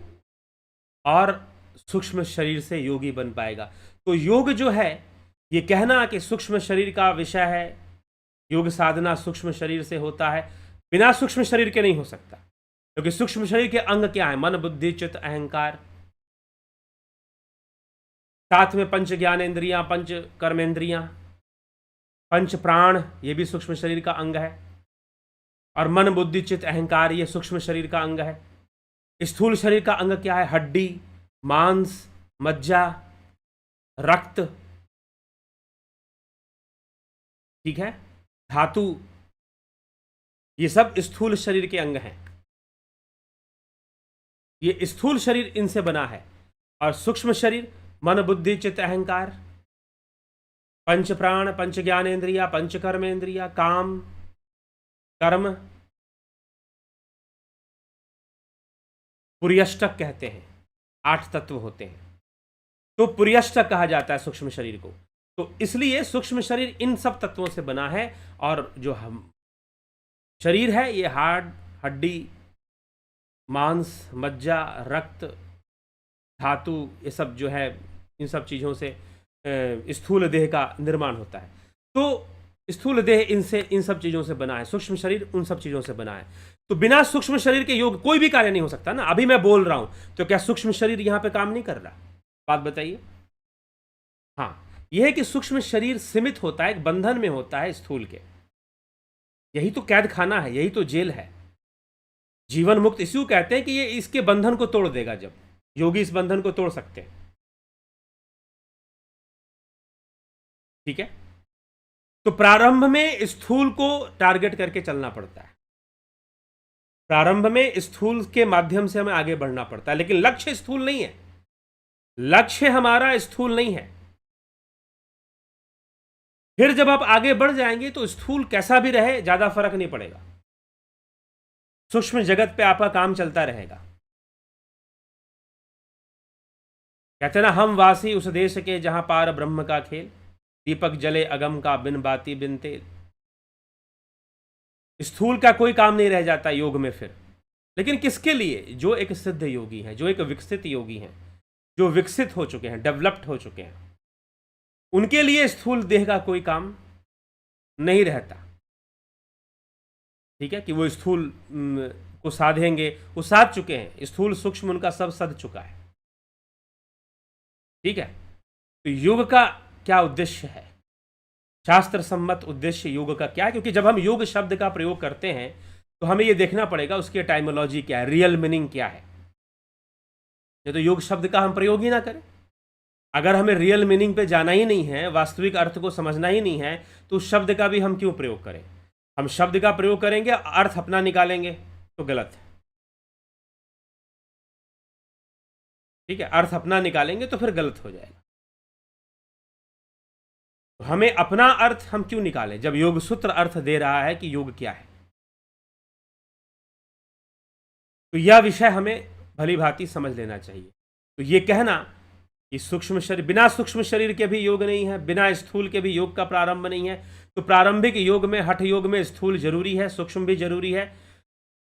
और सूक्ष्म शरीर से योगी बन पाएगा। तो योग जो है, ये कहना कि सूक्ष्म शरीर का विषय है, योग साधना सूक्ष्म शरीर से होता है, बिना सूक्ष्म शरीर के नहीं हो सकता, क्योंकि सूक्ष्म शरीर के अंग क्या है? मन बुद्धि चित्त अहंकार, साथ में पंच ज्ञानेन्द्रियां, पंच कर्मेंद्रियां, पंच प्राण, ये भी सूक्ष्म शरीर का अंग है, और मन बुद्धि चित्त अहंकार, ये सूक्ष्म शरीर का अंग है। स्थूल शरीर का अंग क्या है? हड्डी, मांस, मज्जा, रक्त, ठीक है, धातु, ये सब स्थूल शरीर के अंग हैं। ये स्थूल शरीर इनसे बना है, और सूक्ष्म शरीर मन बुद्धि चित्त अहंकार, पंच प्राण, पंच ज्ञानेन्द्रिया, पंच कर्मेंद्रिया, काम कर्म, पुर्यष्टक कहते हैं, 8 तत्व होते हैं, तो पुर्यष्टक कहा जाता है सूक्ष्म शरीर को। तो इसलिए सूक्ष्म शरीर इन सब तत्वों से बना है, और जो हम शरीर है ये हाड़, हड्डी, मांस, मज्जा, रक्त, धातु, ये सब जो है, इन सब चीज़ों से स्थूल देह का निर्माण होता है। तो स्थूल देह इनसे, इन सब चीज़ों से बना है, सूक्ष्म शरीर उन सब चीज़ों से बना है। तो बिना सूक्ष्म शरीर के योग कोई भी कार्य नहीं हो सकता ना। अभी मैं बोल रहा हूं, तो क्या सूक्ष्म शरीर यहां पे काम नहीं कर रहा? बात बताइए। हाँ, यह है कि सूक्ष्म शरीर सीमित होता है, एक बंधन में होता है स्थूल के। यही तो कैद खाना है, यही तो जेल है। जीवन मुक्त इसी को कहते हैं कि ये इसके बंधन को तोड़ देगा, जब योगी इस बंधन को तोड़ सकते हैं। ठीक है, तो प्रारंभ में स्थूल को टारगेट करके चलना पड़ता है, प्रारंभ में स्थूल के माध्यम से हमें आगे बढ़ना पड़ता है, लेकिन लक्ष्य स्थूल नहीं है, लक्ष्य हमारा स्थूल नहीं है। फिर जब आप आगे बढ़ जाएंगे तो स्थूल कैसा भी रहे ज्यादा फर्क नहीं पड़ेगा, सूक्ष्म जगत पे आपका काम चलता रहेगा। कहते ना, हम वासी उस देश के जहां पार ब्रह्म का खेल, दीपक जले अगम का बिन बाती बिन तेल। स्थूल का कोई काम नहीं रह जाता योग में फिर, लेकिन किसके लिए? जो एक सिद्ध योगी हैं, जो एक विकसित योगी हैं, जो विकसित हो चुके हैं, डेवलप्ड हो चुके हैं। उनके लिए स्थूल देह का कोई काम नहीं रहता। ठीक है, कि वो स्थूल को साधेंगे, वो साध चुके हैं, स्थूल सूक्ष्म उनका सब सध चुका है। ठीक है, तो योग का क्या उद्देश्य है, शास्त्र सम्मत उद्देश्य योग का क्या है? क्योंकि जब हम योग शब्द का प्रयोग करते हैं तो हमें यह देखना पड़ेगा उसकी टाइमोलॉजी क्या है, रियल मीनिंग क्या है। ये तो योग शब्द का हम प्रयोग ही ना करें। अगर हमें रियल मीनिंग पे जाना ही नहीं है, वास्तविक अर्थ को समझना ही नहीं है, तो उस शब्द का भी हम क्यों प्रयोग करें? हम शब्द का प्रयोग करेंगे, अर्थ अपना निकालेंगे तो गलत है। ठीक है, अर्थ अपना निकालेंगे तो फिर गलत हो जाएगा। तो हमें अपना अर्थ हम क्यों निकालें जब योग सूत्र अर्थ दे रहा है कि योग क्या है? तो यह विषय हमें भली भांति समझ लेना चाहिए। तो ये कहना कि सूक्ष्म शरीर, बिना सूक्ष्म शरीर के भी योग नहीं है, बिना स्थूल के भी योग का प्रारंभ नहीं है। तो प्रारंभिक योग में, हठ योग में स्थूल जरूरी है, सूक्ष्म भी जरूरी है।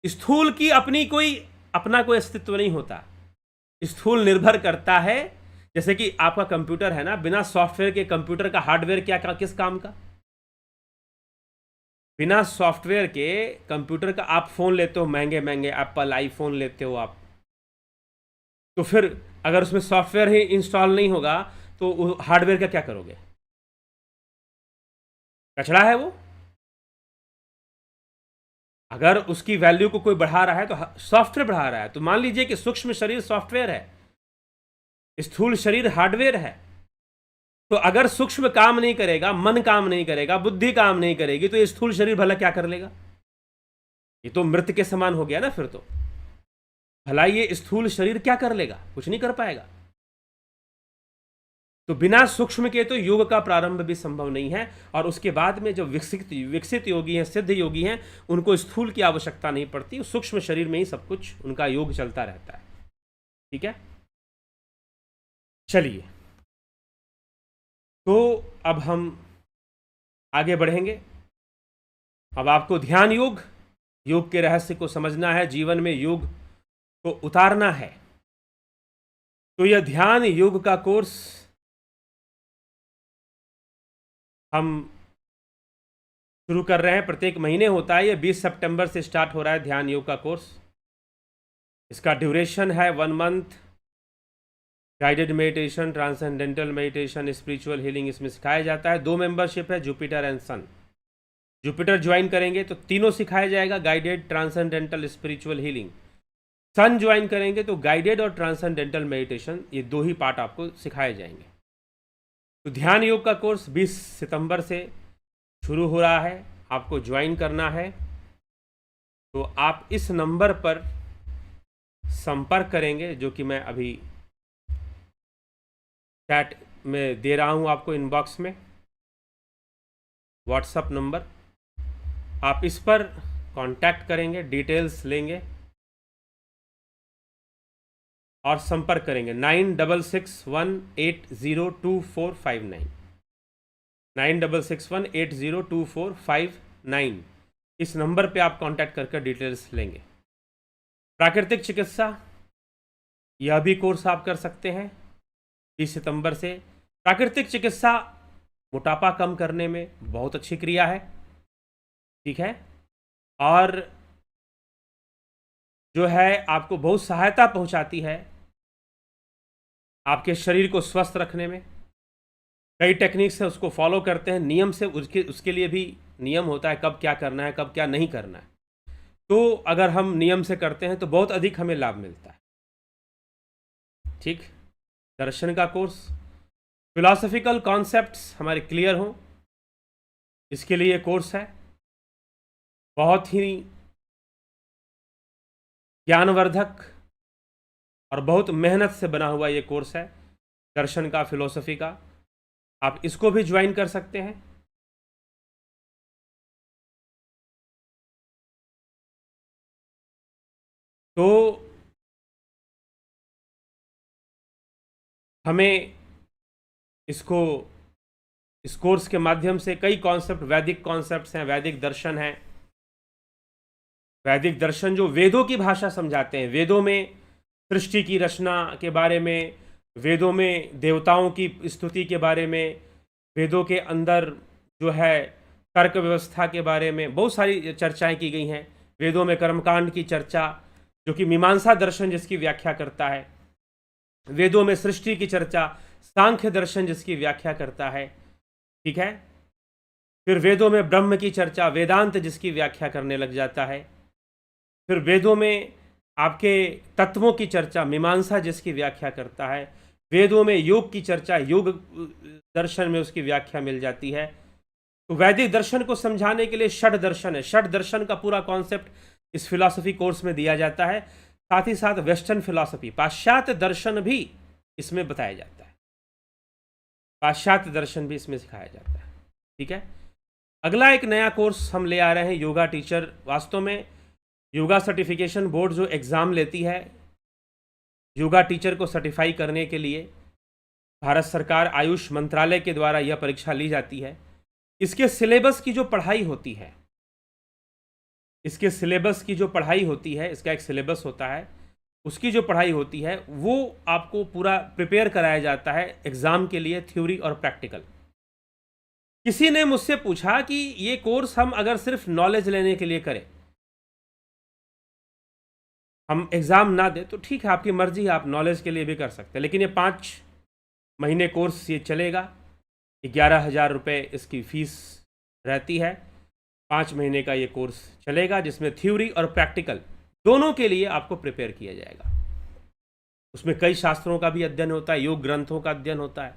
स्थूल की अपना कोई अस्तित्व नहीं होता। स्थूल निर्भर करता है, जैसे कि आपका कंप्यूटर है ना, बिना सॉफ्टवेयर के कंप्यूटर का हार्डवेयर किस काम का? बिना सॉफ्टवेयर के कंप्यूटर का, आप फोन लेते हो महंगे महंगे, एप्पल आईफोन लेते हो आप, तो फिर अगर उसमें सॉफ्टवेयर ही इंस्टॉल नहीं होगा तो हार्डवेयर का क्या करोगे? कचरा है वो। अगर उसकी वैल्यू को कोई बढ़ा रहा है तो सॉफ्टवेयर बढ़ा रहा है। तो मान लीजिए कि सूक्ष्म शरीर सॉफ्टवेयर है, स्थूल शरीर हार्डवेयर है। तो अगर सूक्ष्म काम नहीं करेगा, मन काम नहीं करेगा, बुद्धि काम नहीं करेगी, तो ये स्थूल शरीर भला क्या कर लेगा? ये तो मृत के समान हो गया ना फिर तो। भला ये स्थूल शरीर क्या कर लेगा? कुछ नहीं कर पाएगा। तो बिना सूक्ष्म के तो योग का प्रारंभ भी संभव नहीं है। और उसके बाद में जो विकसित योगी हैं, सिद्ध योगी हैं, उनको स्थूल की आवश्यकता नहीं पड़ती, सूक्ष्म शरीर में ही सब कुछ उनका योग चलता रहता है। ठीक है, चलिए तो अब हम आगे बढ़ेंगे। अब आपको ध्यान योग के रहस्य को समझना है, जीवन में योग को उतारना है। तो यह ध्यान योग का कोर्स हम शुरू कर रहे हैं, प्रत्येक महीने होता है। यह 20 सितंबर से स्टार्ट हो रहा है ध्यान योग का कोर्स। इसका ड्यूरेशन है 1 month. Guided meditation, transcendental meditation, spiritual healing इसमें सिखाया जाता है। 2 मेंबरशिप है, Jupiter and Sun. Jupiter join करेंगे तो तीनों सिखाया जाएगा, guided, transcendental, spiritual healing. Sun join करेंगे तो गाइडेड और ट्रांसेंडेंटल मेडिटेशन, ये 2 ही पार्ट आपको सिखाए जाएंगे। तो ध्यान योग का कोर्स 20 सितंबर से शुरू हो रहा है, आपको ज्वाइन करना है। तो आप इस नंबर पर संपर्क करेंगे, जो कि मैं अभी चैट में दे रहा हूं आपको, इनबॉक्स में व्हाट्सएप नंबर। आप इस पर कांटेक्ट करेंगे, डिटेल्स लेंगे और संपर्क करेंगे 9661802459 9661802459। इस नंबर पे आप कांटेक्ट करके डिटेल्स लेंगे। प्राकृतिक चिकित्सा, यह भी कोर्स आप कर सकते हैं 20 सितंबर से। प्राकृतिक चिकित्सा मोटापा कम करने में बहुत अच्छी क्रिया है। ठीक है, और जो है आपको बहुत सहायता पहुंचाती है आपके शरीर को स्वस्थ रखने में। कई टेक्निक्स है, उसको फॉलो करते हैं नियम से। उसके लिए भी नियम होता है, कब क्या करना है, कब क्या नहीं करना है। तो अगर हम नियम से करते हैं तो बहुत अधिक हमें लाभ मिलता है। ठीक, दर्शन का कोर्स, फिलॉसफिकल कॉन्सेप्ट्स हमारे क्लियर हों, इसके लिए कोर्स है। बहुत ही ज्ञानवर्धक और बहुत मेहनत से बना हुआ ये कोर्स है, दर्शन का, फिलॉसफी का। आप इसको भी ज्वाइन कर सकते हैं। तो हमें इस कोर्स के माध्यम से कई कॉन्सेप्ट, वैदिक कॉन्सेप्ट्स हैं, वैदिक दर्शन है। वैदिक दर्शन जो वेदों की भाषा समझाते हैं, वेदों में सृष्टि की रचना के बारे में, वेदों में देवताओं की स्तुति के बारे में, वेदों के अंदर जो है तर्क व्यवस्था के बारे में बहुत सारी चर्चाएं की गई हैं। वेदों में कर्मकांड की चर्चा, जो कि मीमांसा दर्शन जिसकी व्याख्या करता है। वेदों में सृष्टि की चर्चा, सांख्य दर्शन जिसकी व्याख्या करता है। ठीक है। फिर वेदों में ब्रह्म की चर्चा, वेदांत जिसकी व्याख्या करने लग जाता है। फिर वेदों में आपके तत्वों की चर्चा, मीमांसा जिसकी व्याख्या करता है। वेदों में योग की चर्चा, योग दर्शन में उसकी व्याख्या मिल जाती है। तो वैदिक दर्शन को समझाने के लिए षड दर्शन है। षड दर्शन का पूरा कॉन्सेप्ट इस फिलॉसफी कोर्स में दिया जाता है। साथ ही साथ वेस्टर्न फिलॉसफी, पाश्चात्य दर्शन भी इसमें बताया जाता है। पाश्चात्य दर्शन भी इसमें सिखाया जाता है। ठीक है। अगला एक नया कोर्स हम ले आ रहे हैं, योगा टीचर। वास्तव में योगा सर्टिफिकेशन बोर्ड जो एग्ज़ाम लेती है योगा टीचर को सर्टिफाई करने के लिए, भारत सरकार आयुष मंत्रालय के द्वारा यह परीक्षा ली जाती है। इसके सिलेबस की जो पढ़ाई होती है, इसके सिलेबस की जो पढ़ाई होती है, इसका एक सिलेबस होता है, उसकी जो पढ़ाई होती है वो आपको पूरा प्रिपेयर कराया जाता है एग्ज़ाम के लिए, थ्योरी और प्रैक्टिकल। किसी ने मुझसे पूछा कि ये कोर्स हम अगर सिर्फ नॉलेज लेने के लिए करें, हम एग्ज़ाम ना दें, तो ठीक है, आपकी मर्जी, आप नॉलेज के लिए भी कर सकते हैं। लेकिन ये 5 महीने कोर्स ये चलेगा। 11,000 रुपये इसकी फ़ीस रहती है। 5 महीने का ये कोर्स चलेगा, जिसमें थ्योरी और प्रैक्टिकल दोनों के लिए आपको प्रिपेयर किया जाएगा। उसमें कई शास्त्रों का भी अध्ययन होता है, योग ग्रंथों का अध्ययन होता है।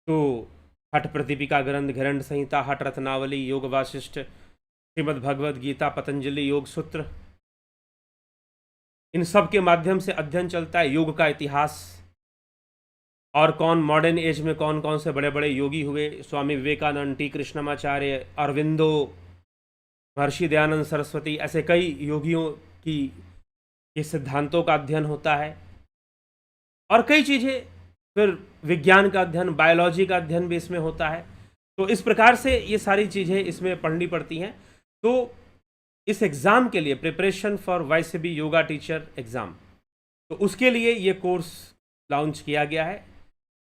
तो हठ प्रदीपिका ग्रंथ, घरंड संहिता, हठ रत्नावली, योग वासिष्ठ, श्रीमद् भगवद गीता, पतंजलि योग सूत्र, इन सब के माध्यम से अध्ययन चलता है। योग का इतिहास, और कौन मॉडर्न एज में कौन कौन से बड़े बड़े योगी हुए, स्वामी विवेकानंद, टी कृष्णमाचार्य, अरविंदो, महर्षि दयानंद सरस्वती, ऐसे कई योगियों की ये सिद्धांतों का अध्ययन होता है। और कई चीज़ें, फिर विज्ञान का अध्ययन, बायोलॉजी का अध्ययन भी इसमें होता है। तो इस प्रकार से ये सारी चीज़ें इसमें पढ़नी पड़ती हैं। तो इस एग्ज़ाम के लिए, preparation for वाईसीबी yoga teacher exam, तो उसके लिए ये कोर्स लॉन्च किया गया है।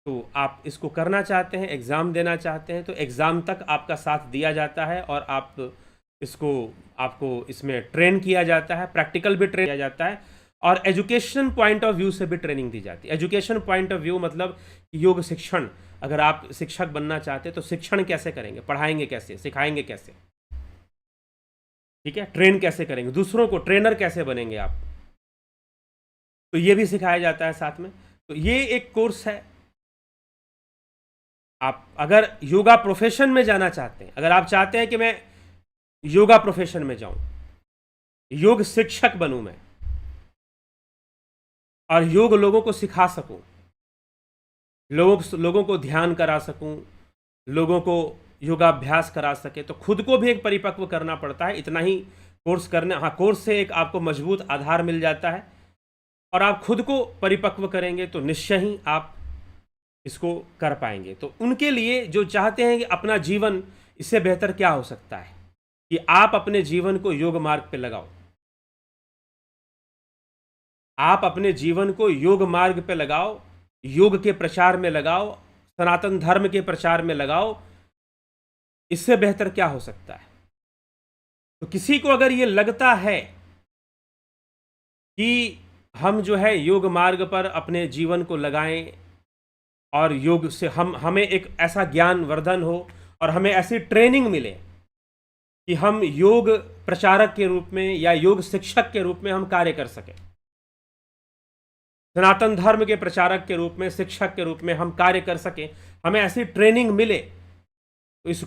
तो आप इसको करना चाहते हैं, एग्ज़ाम देना चाहते हैं, तो एग्ज़ाम तक आपका साथ दिया जाता है और आपको इसमें ट्रेन किया जाता है, प्रैक्टिकल भी ट्रेन किया जाता है, और एजुकेशन पॉइंट ऑफ व्यू से भी ट्रेनिंग दी जाती है। एजुकेशन पॉइंट ऑफ व्यू मतलब योग शिक्षण, अगर आप शिक्षक बनना चाहते हैं तो शिक्षण कैसे करेंगे, पढ़ाएंगे कैसे, सिखाएंगे कैसे, ठीक है, ट्रेन कैसे करेंगे दूसरों को, ट्रेनर कैसे बनेंगे आप, तो ये भी सिखाया जाता है साथ में। तो ये एक कोर्स है। आप अगर योगा प्रोफेशन में जाना चाहते हैं, अगर आप चाहते हैं कि मैं योगा प्रोफेशन में जाऊं, योग शिक्षक बनूं मैं, और योग लोगों को सिखा सकूं, लोगों को ध्यान करा सकूं, लोगों को योगाभ्यास करा सके, तो खुद को भी एक परिपक्व करना पड़ता है। इतना ही कोर्स करने, हाँ, कोर्स से एक आपको मजबूत आधार मिल जाता है, और आप खुद को परिपक्व करेंगे तो निश्चय ही आप इसको कर पाएंगे। तो उनके लिए जो चाहते हैं कि अपना जीवन, इससे बेहतर क्या हो सकता है कि आप अपने जीवन को योग मार्ग पे लगाओ, आप अपने जीवन को योग मार्ग पे लगाओ, योग के प्रचार में लगाओ, सनातन धर्म के प्रचार में लगाओ। इससे बेहतर क्या हो सकता है। तो किसी को अगर ये लगता है कि हम जो है योग मार्ग पर अपने जीवन को लगाएं, और योग से हमें एक ऐसा ज्ञान वर्धन हो, और हमें ऐसी ट्रेनिंग मिले कि हम योग प्रचारक के रूप में या योग शिक्षक के रूप में हम कार्य कर सकें, सनातन धर्म के प्रचारक के रूप में, शिक्षक के रूप में हम कार्य कर सकें, हमें ऐसी ट्रेनिंग मिले, तो इस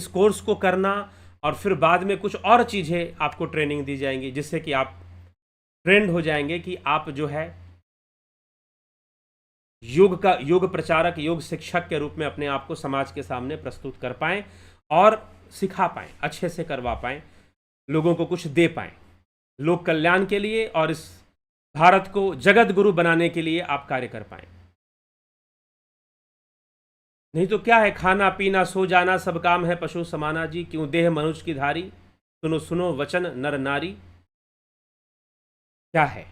कोर्स को करना, और फिर बाद में कुछ और चीज़ें आपको ट्रेनिंग दी जाएंगी, जिससे कि आप ट्रेंड हो जाएंगे कि आप जो है योग प्रचारक, योग शिक्षक के रूप में अपने आप को समाज के सामने प्रस्तुत कर पाएं, और सिखा पाएं, अच्छे से करवा पाएं, लोगों को कुछ दे पाएं, लोक कल्याण के लिए, और इस भारत को जगत गुरु बनाने के लिए आप कार्य कर पाएं। नहीं तो क्या है, खाना पीना सो जाना सब काम है पशु समाना जी, क्यों देह मनुष्य की धारी, सुनो सुनो वचन नर नारी, क्या है।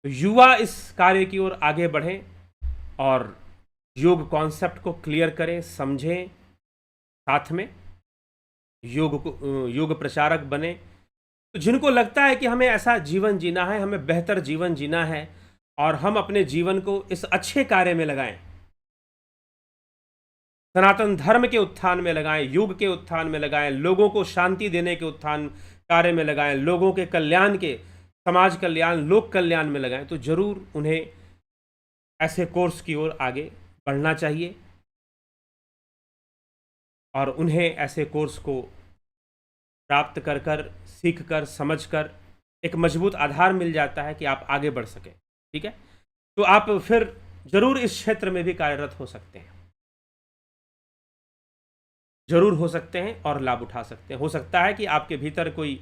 तो युवा इस कार्य की ओर आगे बढ़ें, और योग कॉन्सेप्ट को क्लियर करें, समझें, साथ में योग प्रचारक बने। तो जिनको लगता है कि हमें ऐसा जीवन जीना है, हमें बेहतर जीवन जीना है और हम अपने जीवन को इस अच्छे कार्य में लगाएं, सनातन धर्म के उत्थान में लगाएं, युग के उत्थान में लगाएं, लोगों को शांति देने के उत्थान कार्य में लगाएं, लोगों के कल्याण के, समाज कल्याण, लोक कल्याण में लगाएं, तो जरूर उन्हें ऐसे कोर्स की ओर आगे बढ़ना चाहिए और उन्हें ऐसे कोर्स को प्राप्त कर कर, सीख कर, समझ कर एक मजबूत आधार मिल जाता है कि आप आगे बढ़ सकें। ठीक है, तो आप फिर जरूर इस क्षेत्र में भी कार्यरत हो सकते हैं, जरूर हो सकते हैं और लाभ उठा सकते हैं। हो सकता है कि आपके भीतर कोई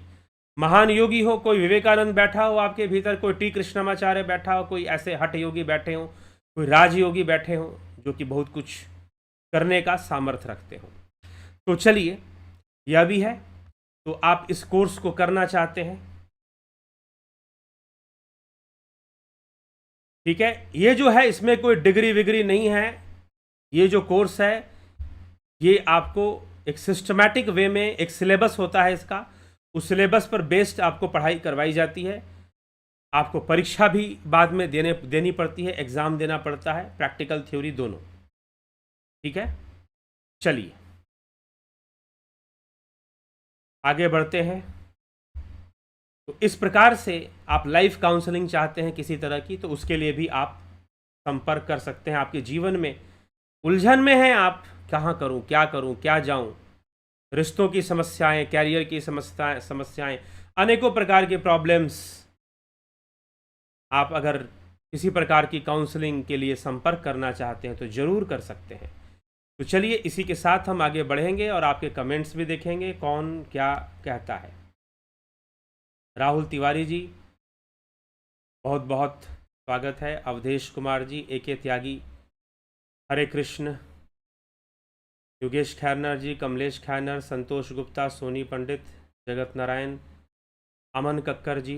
महान योगी हो, कोई विवेकानंद बैठा हो आपके भीतर, कोई टी कृष्णमाचार्य बैठा हो, कोई ऐसे हठ योगी बैठे हो, कोई राजयोगी बैठे हो जो कि बहुत कुछ करने का सामर्थ्य रखते हो। तो चलिए, यह भी है, तो आप इस कोर्स को करना चाहते हैं, ठीक है। ये जो है इसमें कोई डिग्री विग्री नहीं है, ये जो कोर्स है ये आपको एक सिस्टमैटिक वे में, एक सिलेबस होता है इसका, उस सिलेबस पर बेस्ड आपको पढ़ाई करवाई जाती है। आपको परीक्षा भी बाद में देनी पड़ती है, एग्ज़ाम देना पड़ता है, प्रैक्टिकल थ्योरी दोनों। ठीक है, चलिए आगे बढ़ते हैं। तो इस प्रकार से आप लाइफ काउंसलिंग चाहते हैं किसी तरह की, तो उसके लिए भी आप संपर्क कर सकते हैं। आपके जीवन में उलझन में हैं आप, कहाँ करूँ, क्या जाऊँ, रिश्तों की समस्याएं, कैरियर की समस्याएं, अनेकों प्रकार के प्रॉब्लम्स, आप अगर किसी प्रकार की काउंसलिंग के लिए संपर्क करना चाहते हैं तो ज़रूर कर सकते हैं। तो चलिए इसी के साथ हम आगे बढ़ेंगे और आपके कमेंट्स भी देखेंगे कौन क्या कहता है। राहुल तिवारी जी, बहुत बहुत स्वागत है। अवधेश कुमार जी, AK त्यागी, हरे कृष्ण। योगेश खैरनर जी, कमलेश खैरनर, संतोष गुप्ता, सोनी पंडित, जगत नारायण, अमन कक्कर जी,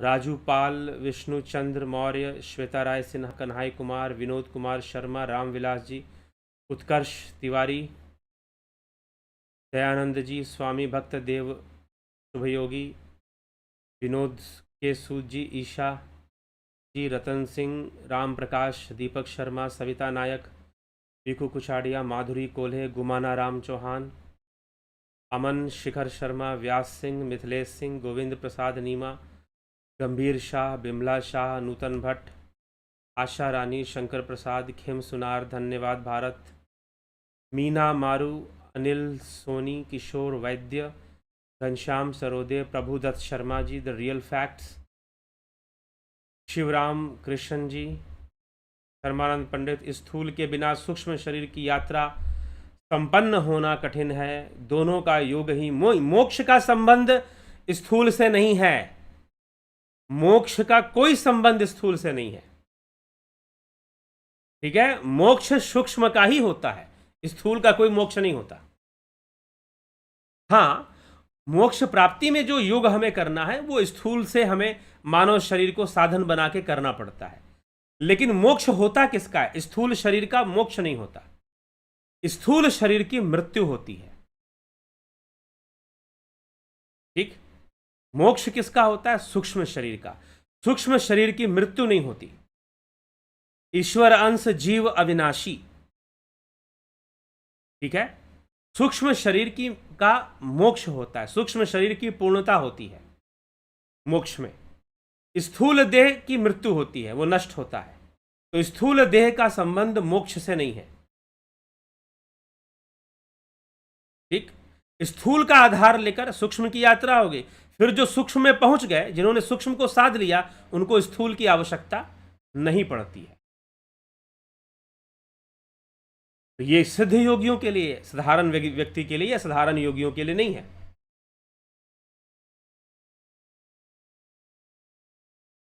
राजू पाल, विष्णु चंद्र मौर्य, श्वेता राय सिन्हा, कन्हाई कुमार, विनोद कुमार शर्मा, रामविलास जी, उत्कर्ष तिवारी, दयानंद जी, स्वामी भक्त देव शुभयोगी, विनोद के सूद जी, ईशा जी, रतन सिंह, राम प्रकाश, दीपक शर्मा, सविता नायक, पीकू कुचाड़िया, माधुरी कोल्हे, गुमाना राम चौहान, अमन, शिखर शर्मा, व्यास सिंह, मिथिलेश सिंह, गोविंद प्रसाद नीमा, गंभीर शाह, बिमला शाह, नूतन भट्ट, आशा रानी, शंकर प्रसाद, खेम सुनार, धन्यवाद भारत, मीना मारू, Anil Soni, Kishore Vaidya, Ghanshyam Sarode, Prabhudatt Sharma ji, the real facts, Shivram Krishna ji, Dharmanand Pandit, स्थूल के बिना सूक्ष्म शरीर की यात्रा संपन्न होना कठिन है, दोनों का योग ही मोक्ष का संबंध स्थूल से नहीं है, मोक्ष का कोई संबंध स्थूल से नहीं है। ठीक है, मोक्ष सूक्ष्म का ही होता है, स्थूल का कोई मोक्ष नहीं होता। हाँ, मोक्ष प्राप्ति में जो योग हमें करना है वो स्थूल से हमें मानव शरीर को साधन बना के करना पड़ता है, लेकिन मोक्ष होता किसका है? स्थूल शरीर का मोक्ष नहीं होता, स्थूल शरीर की मृत्यु होती है। ठीक, मोक्ष किसका होता है? सूक्ष्म शरीर का। सूक्ष्म शरीर की मृत्यु नहीं होती। ईश्वर अंश जीव अविनाशी, ठीक है, सूक्ष्म शरीर की का मोक्ष होता है, सूक्ष्म शरीर की पूर्णता होती है मोक्ष में। स्थूल देह की मृत्यु होती है, वो नष्ट होता है, तो स्थूल देह का संबंध मोक्ष से नहीं है। ठीक, स्थूल का आधार लेकर सूक्ष्म की यात्रा होगी, फिर जो सूक्ष्म में पहुंच गए, जिन्होंने सूक्ष्म को साध लिया, उनको स्थूल की आवश्यकता नहीं पड़ती है। तो ये सिद्ध योगियों के लिए, साधारण व्यक्ति के लिए या साधारण योगियों के लिए नहीं है।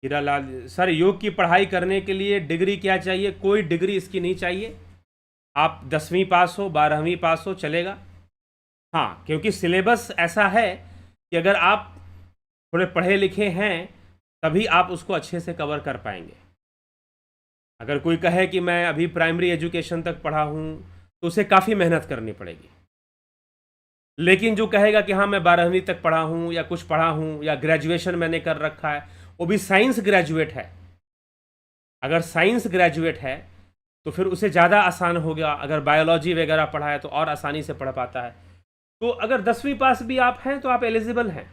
हीरालाल सर, योग की पढ़ाई करने के लिए डिग्री क्या चाहिए? कोई डिग्री इसकी नहीं चाहिए। आप 10वीं पास हो, 12वीं पास हो, चलेगा। हाँ, क्योंकि सिलेबस ऐसा है कि अगर आप थोड़े पढ़े लिखे हैं तभी आप उसको अच्छे से कवर कर पाएंगे। अगर कोई कहे कि मैं अभी प्राइमरी एजुकेशन तक पढ़ा हूँ तो उसे काफ़ी मेहनत करनी पड़ेगी। लेकिन जो कहेगा कि हाँ मैं 12वीं तक पढ़ा हूँ या कुछ पढ़ा हूँ या ग्रेजुएशन मैंने कर रखा है, वो भी साइंस ग्रेजुएट है, अगर साइंस ग्रेजुएट है तो फिर उसे ज़्यादा आसान हो गया। अगर बायोलॉजी वगैरह पढ़ा है तो और आसानी से पढ़ पाता है। तो अगर 10वीं पास भी आप हैं तो आप एलिजिबल हैं,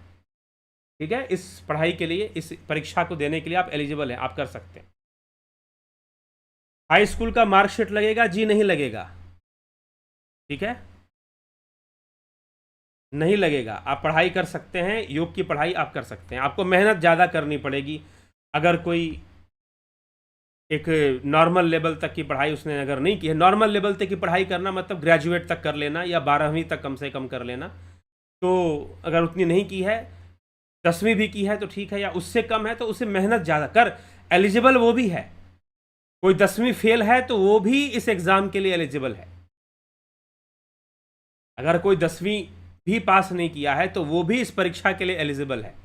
ठीक है, इस पढ़ाई के लिए, इस परीक्षा को देने के लिए आप एलिजिबल हैं, आप कर सकते हैं। हाई स्कूल का मार्कशीट लगेगा? जी नहीं लगेगा, ठीक है, नहीं लगेगा। आप पढ़ाई कर सकते हैं, योग की पढ़ाई आप कर सकते हैं। आपको मेहनत ज़्यादा करनी पड़ेगी। अगर कोई एक नॉर्मल लेवल तक की पढ़ाई उसने अगर नहीं की है, नॉर्मल लेवल तक की पढ़ाई करना मतलब ग्रेजुएट तक कर लेना या 12वीं तक कम से कम कर लेना, तो अगर उतनी नहीं की है, 10वीं भी की है तो ठीक है, या उससे कम है तो उसे मेहनत ज़्यादा कर, एलिजिबल वो भी है। कोई 10वीं फेल है तो वो भी इस एग्ज़ाम के लिए एलिजिबल है। अगर कोई 10वीं भी पास नहीं किया है तो वो भी इस परीक्षा के लिए एलिजिबल है,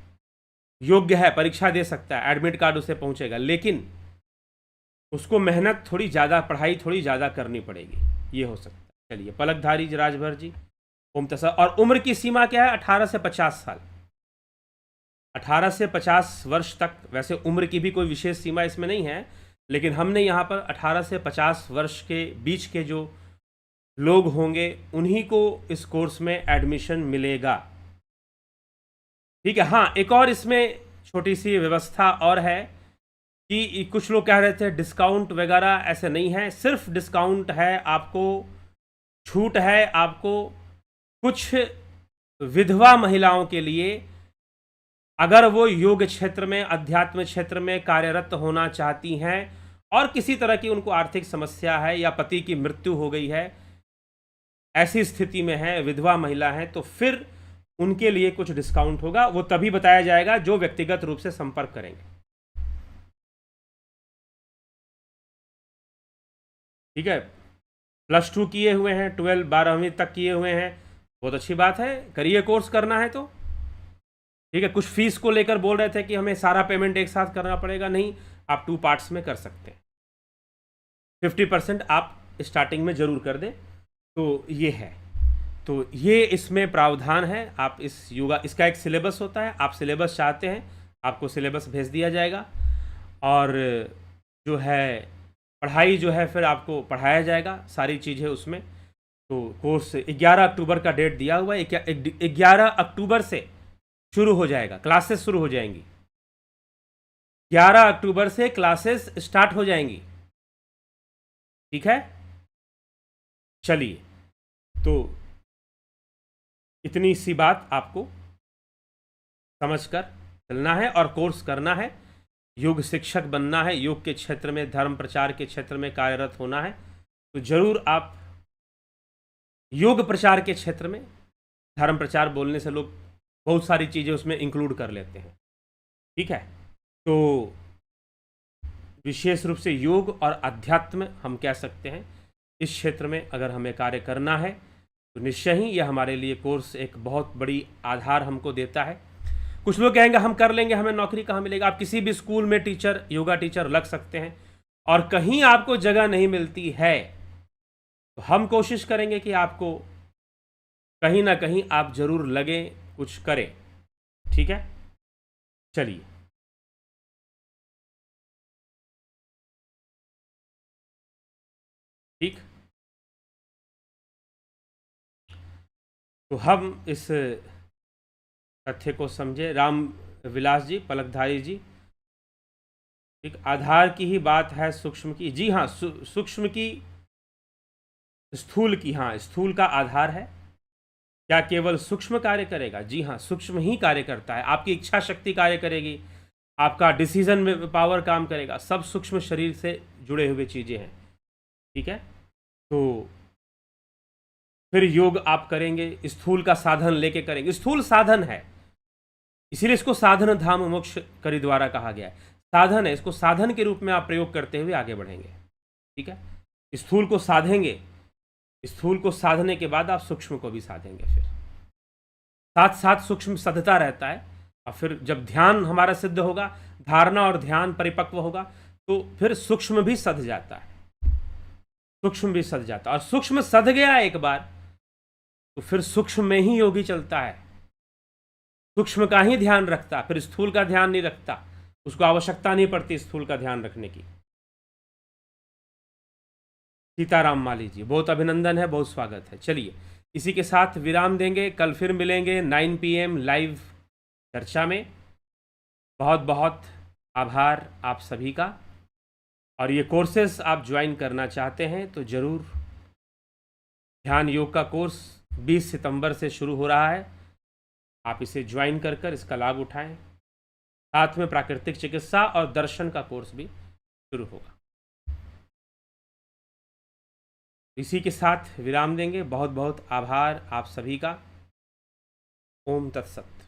योग्य है, परीक्षा दे सकता है, एडमिट कार्ड उसे पहुंचेगा। लेकिन उसको मेहनत थोड़ी ज़्यादा, पढ़ाई थोड़ी ज़्यादा करनी पड़ेगी, ये हो सकता है। चलिए, पलकधारी राजभर जी, ओम तसा। और उम्र की सीमा क्या है? 18 से 50 साल, 18 से 50 वर्ष तक। वैसे उम्र की भी कोई विशेष सीमा इसमें नहीं है, लेकिन हमने यहाँ पर 18 से 50 वर्ष के बीच के जो लोग होंगे उन्हीं को इस कोर्स में एडमिशन मिलेगा, ठीक है। हाँ, एक और इसमें छोटी सी व्यवस्था और है कि कुछ लोग कह रहे थे डिस्काउंट वगैरह, ऐसे नहीं है। सिर्फ डिस्काउंट है, आपको छूट है, आपको कुछ विधवा महिलाओं के लिए, अगर वो योग क्षेत्र में, अध्यात्म क्षेत्र में कार्यरत होना चाहती हैं और किसी तरह की उनको आर्थिक समस्या है या पति की मृत्यु हो गई है, ऐसी स्थिति में है, विधवा महिला है, तो फिर उनके लिए कुछ डिस्काउंट होगा। वो तभी बताया जाएगा जो व्यक्तिगत रूप से संपर्क करेंगे, ठीक है। +2 किए हुए हैं, 12वीं तक किए हुए हैं, बहुत अच्छी बात है, करिए कोर्स करना है तो, ठीक है। कुछ फीस को लेकर बोल रहे थे कि हमें सारा पेमेंट एक साथ करना पड़ेगा, नहीं, आप 2 पार्ट्स में कर सकते हैं। 50% आप स्टार्टिंग में ज़रूर कर दें, तो ये है। तो ये इसमें प्रावधान है। आप इस योगा, इसका एक सिलेबस होता है, आप सिलेबस चाहते हैं आपको सिलेबस भेज दिया जाएगा, और जो है पढ़ाई जो है फिर आपको पढ़ाया जाएगा, सारी चीज़ें उसमें। तो कोर्स 11 अक्टूबर का डेट दिया हुआ है, 11 अक्टूबर से शुरू हो जाएगा, क्लासेस शुरू हो जाएंगी, 11 अक्टूबर से क्लासेस स्टार्ट हो जाएंगी, ठीक है। चलिए, तो इतनी सी बात आपको समझकर चलना है और कोर्स करना है। योग शिक्षक बनना है, योग के क्षेत्र में, धर्म प्रचार के क्षेत्र में कार्यरत होना है, तो जरूर आप योग प्रचार के क्षेत्र में, धर्म प्रचार बोलने से लोग बहुत सारी चीज़ें उसमें इंक्लूड कर लेते हैं, ठीक है। तो विशेष रूप से योग और अध्यात्म हम कह सकते हैं, इस क्षेत्र में अगर हमें कार्य करना है तो निश्चय ही यह हमारे लिए कोर्स एक बहुत बड़ी आधार हमको देता है। कुछ लोग कहेंगे हम कर लेंगे, हमें नौकरी कहाँ मिलेगा? आप किसी भी स्कूल में टीचर, योगा टीचर लग सकते हैं, और कहीं आपको जगह नहीं मिलती है तो हम कोशिश करेंगे कि आपको कहीं ना कहीं आप जरूर लगे, कुछ करें, ठीक है। चलिए, ठीक, तो हम इस तथ्य को समझे। राम विलास जी, पलकधारी जी, ठीक, आधार की ही बात है, सूक्ष्म की? जी हाँ, सूक्ष्म की, स्थूल की, हाँ, स्थूल का आधार है। क्या केवल सूक्ष्म कार्य करेगा? जी हाँ, सूक्ष्म ही कार्य करता है। आपकी इच्छा शक्ति कार्य करेगी, आपका डिसीजन में पावर काम करेगा, सब सूक्ष्म शरीर से जुड़े हुए चीज़ें हैं, ठीक है। तो फिर योग आप करेंगे, स्थूल का साधन लेके करेंगे। स्थूल साधन है, इसीलिए इसको साधन धाम मोक्ष करी द्वारा कहा गया है। साधन है, इसको साधन के रूप में आप प्रयोग करते हुए आगे बढ़ेंगे, ठीक है। स्थूल को साधेंगे, स्थूल को साधने के बाद आप सूक्ष्म को भी साधेंगे, फिर साथ साथ सूक्ष्म सधता रहता है। और फिर जब ध्यान हमारा सिद्ध होगा, धारणा और ध्यान परिपक्व होगा, तो फिर सूक्ष्म भी सध जाता है, सूक्ष्म भी सध जाता है। और सूक्ष्म सध गया एक बार तो फिर सूक्ष्म में ही योगी चलता है, सूक्ष्म का ही ध्यान रखता, फिर स्थूल का ध्यान नहीं रखता, उसको आवश्यकता नहीं पड़ती स्थूल का ध्यान रखने की। सीताराम माली जी, बहुत अभिनंदन है, बहुत स्वागत है। चलिए इसी के साथ विराम देंगे, कल फिर मिलेंगे 9 PM लाइव चर्चा में। बहुत बहुत आभार आप सभी का। और ये कोर्सेस आप ज्वाइन करना चाहते हैं तो ज़रूर, ध्यान योग का कोर्स 20 सितंबर से शुरू हो रहा है, आप इसे ज्वाइन कर इसका लाभ उठाएं। साथ में प्राकृतिक चिकित्सा और दर्शन का कोर्स भी शुरू होगा। इसी के साथ विराम देंगे। बहुत बहुत आभार आप सभी का। ओम तत्सत।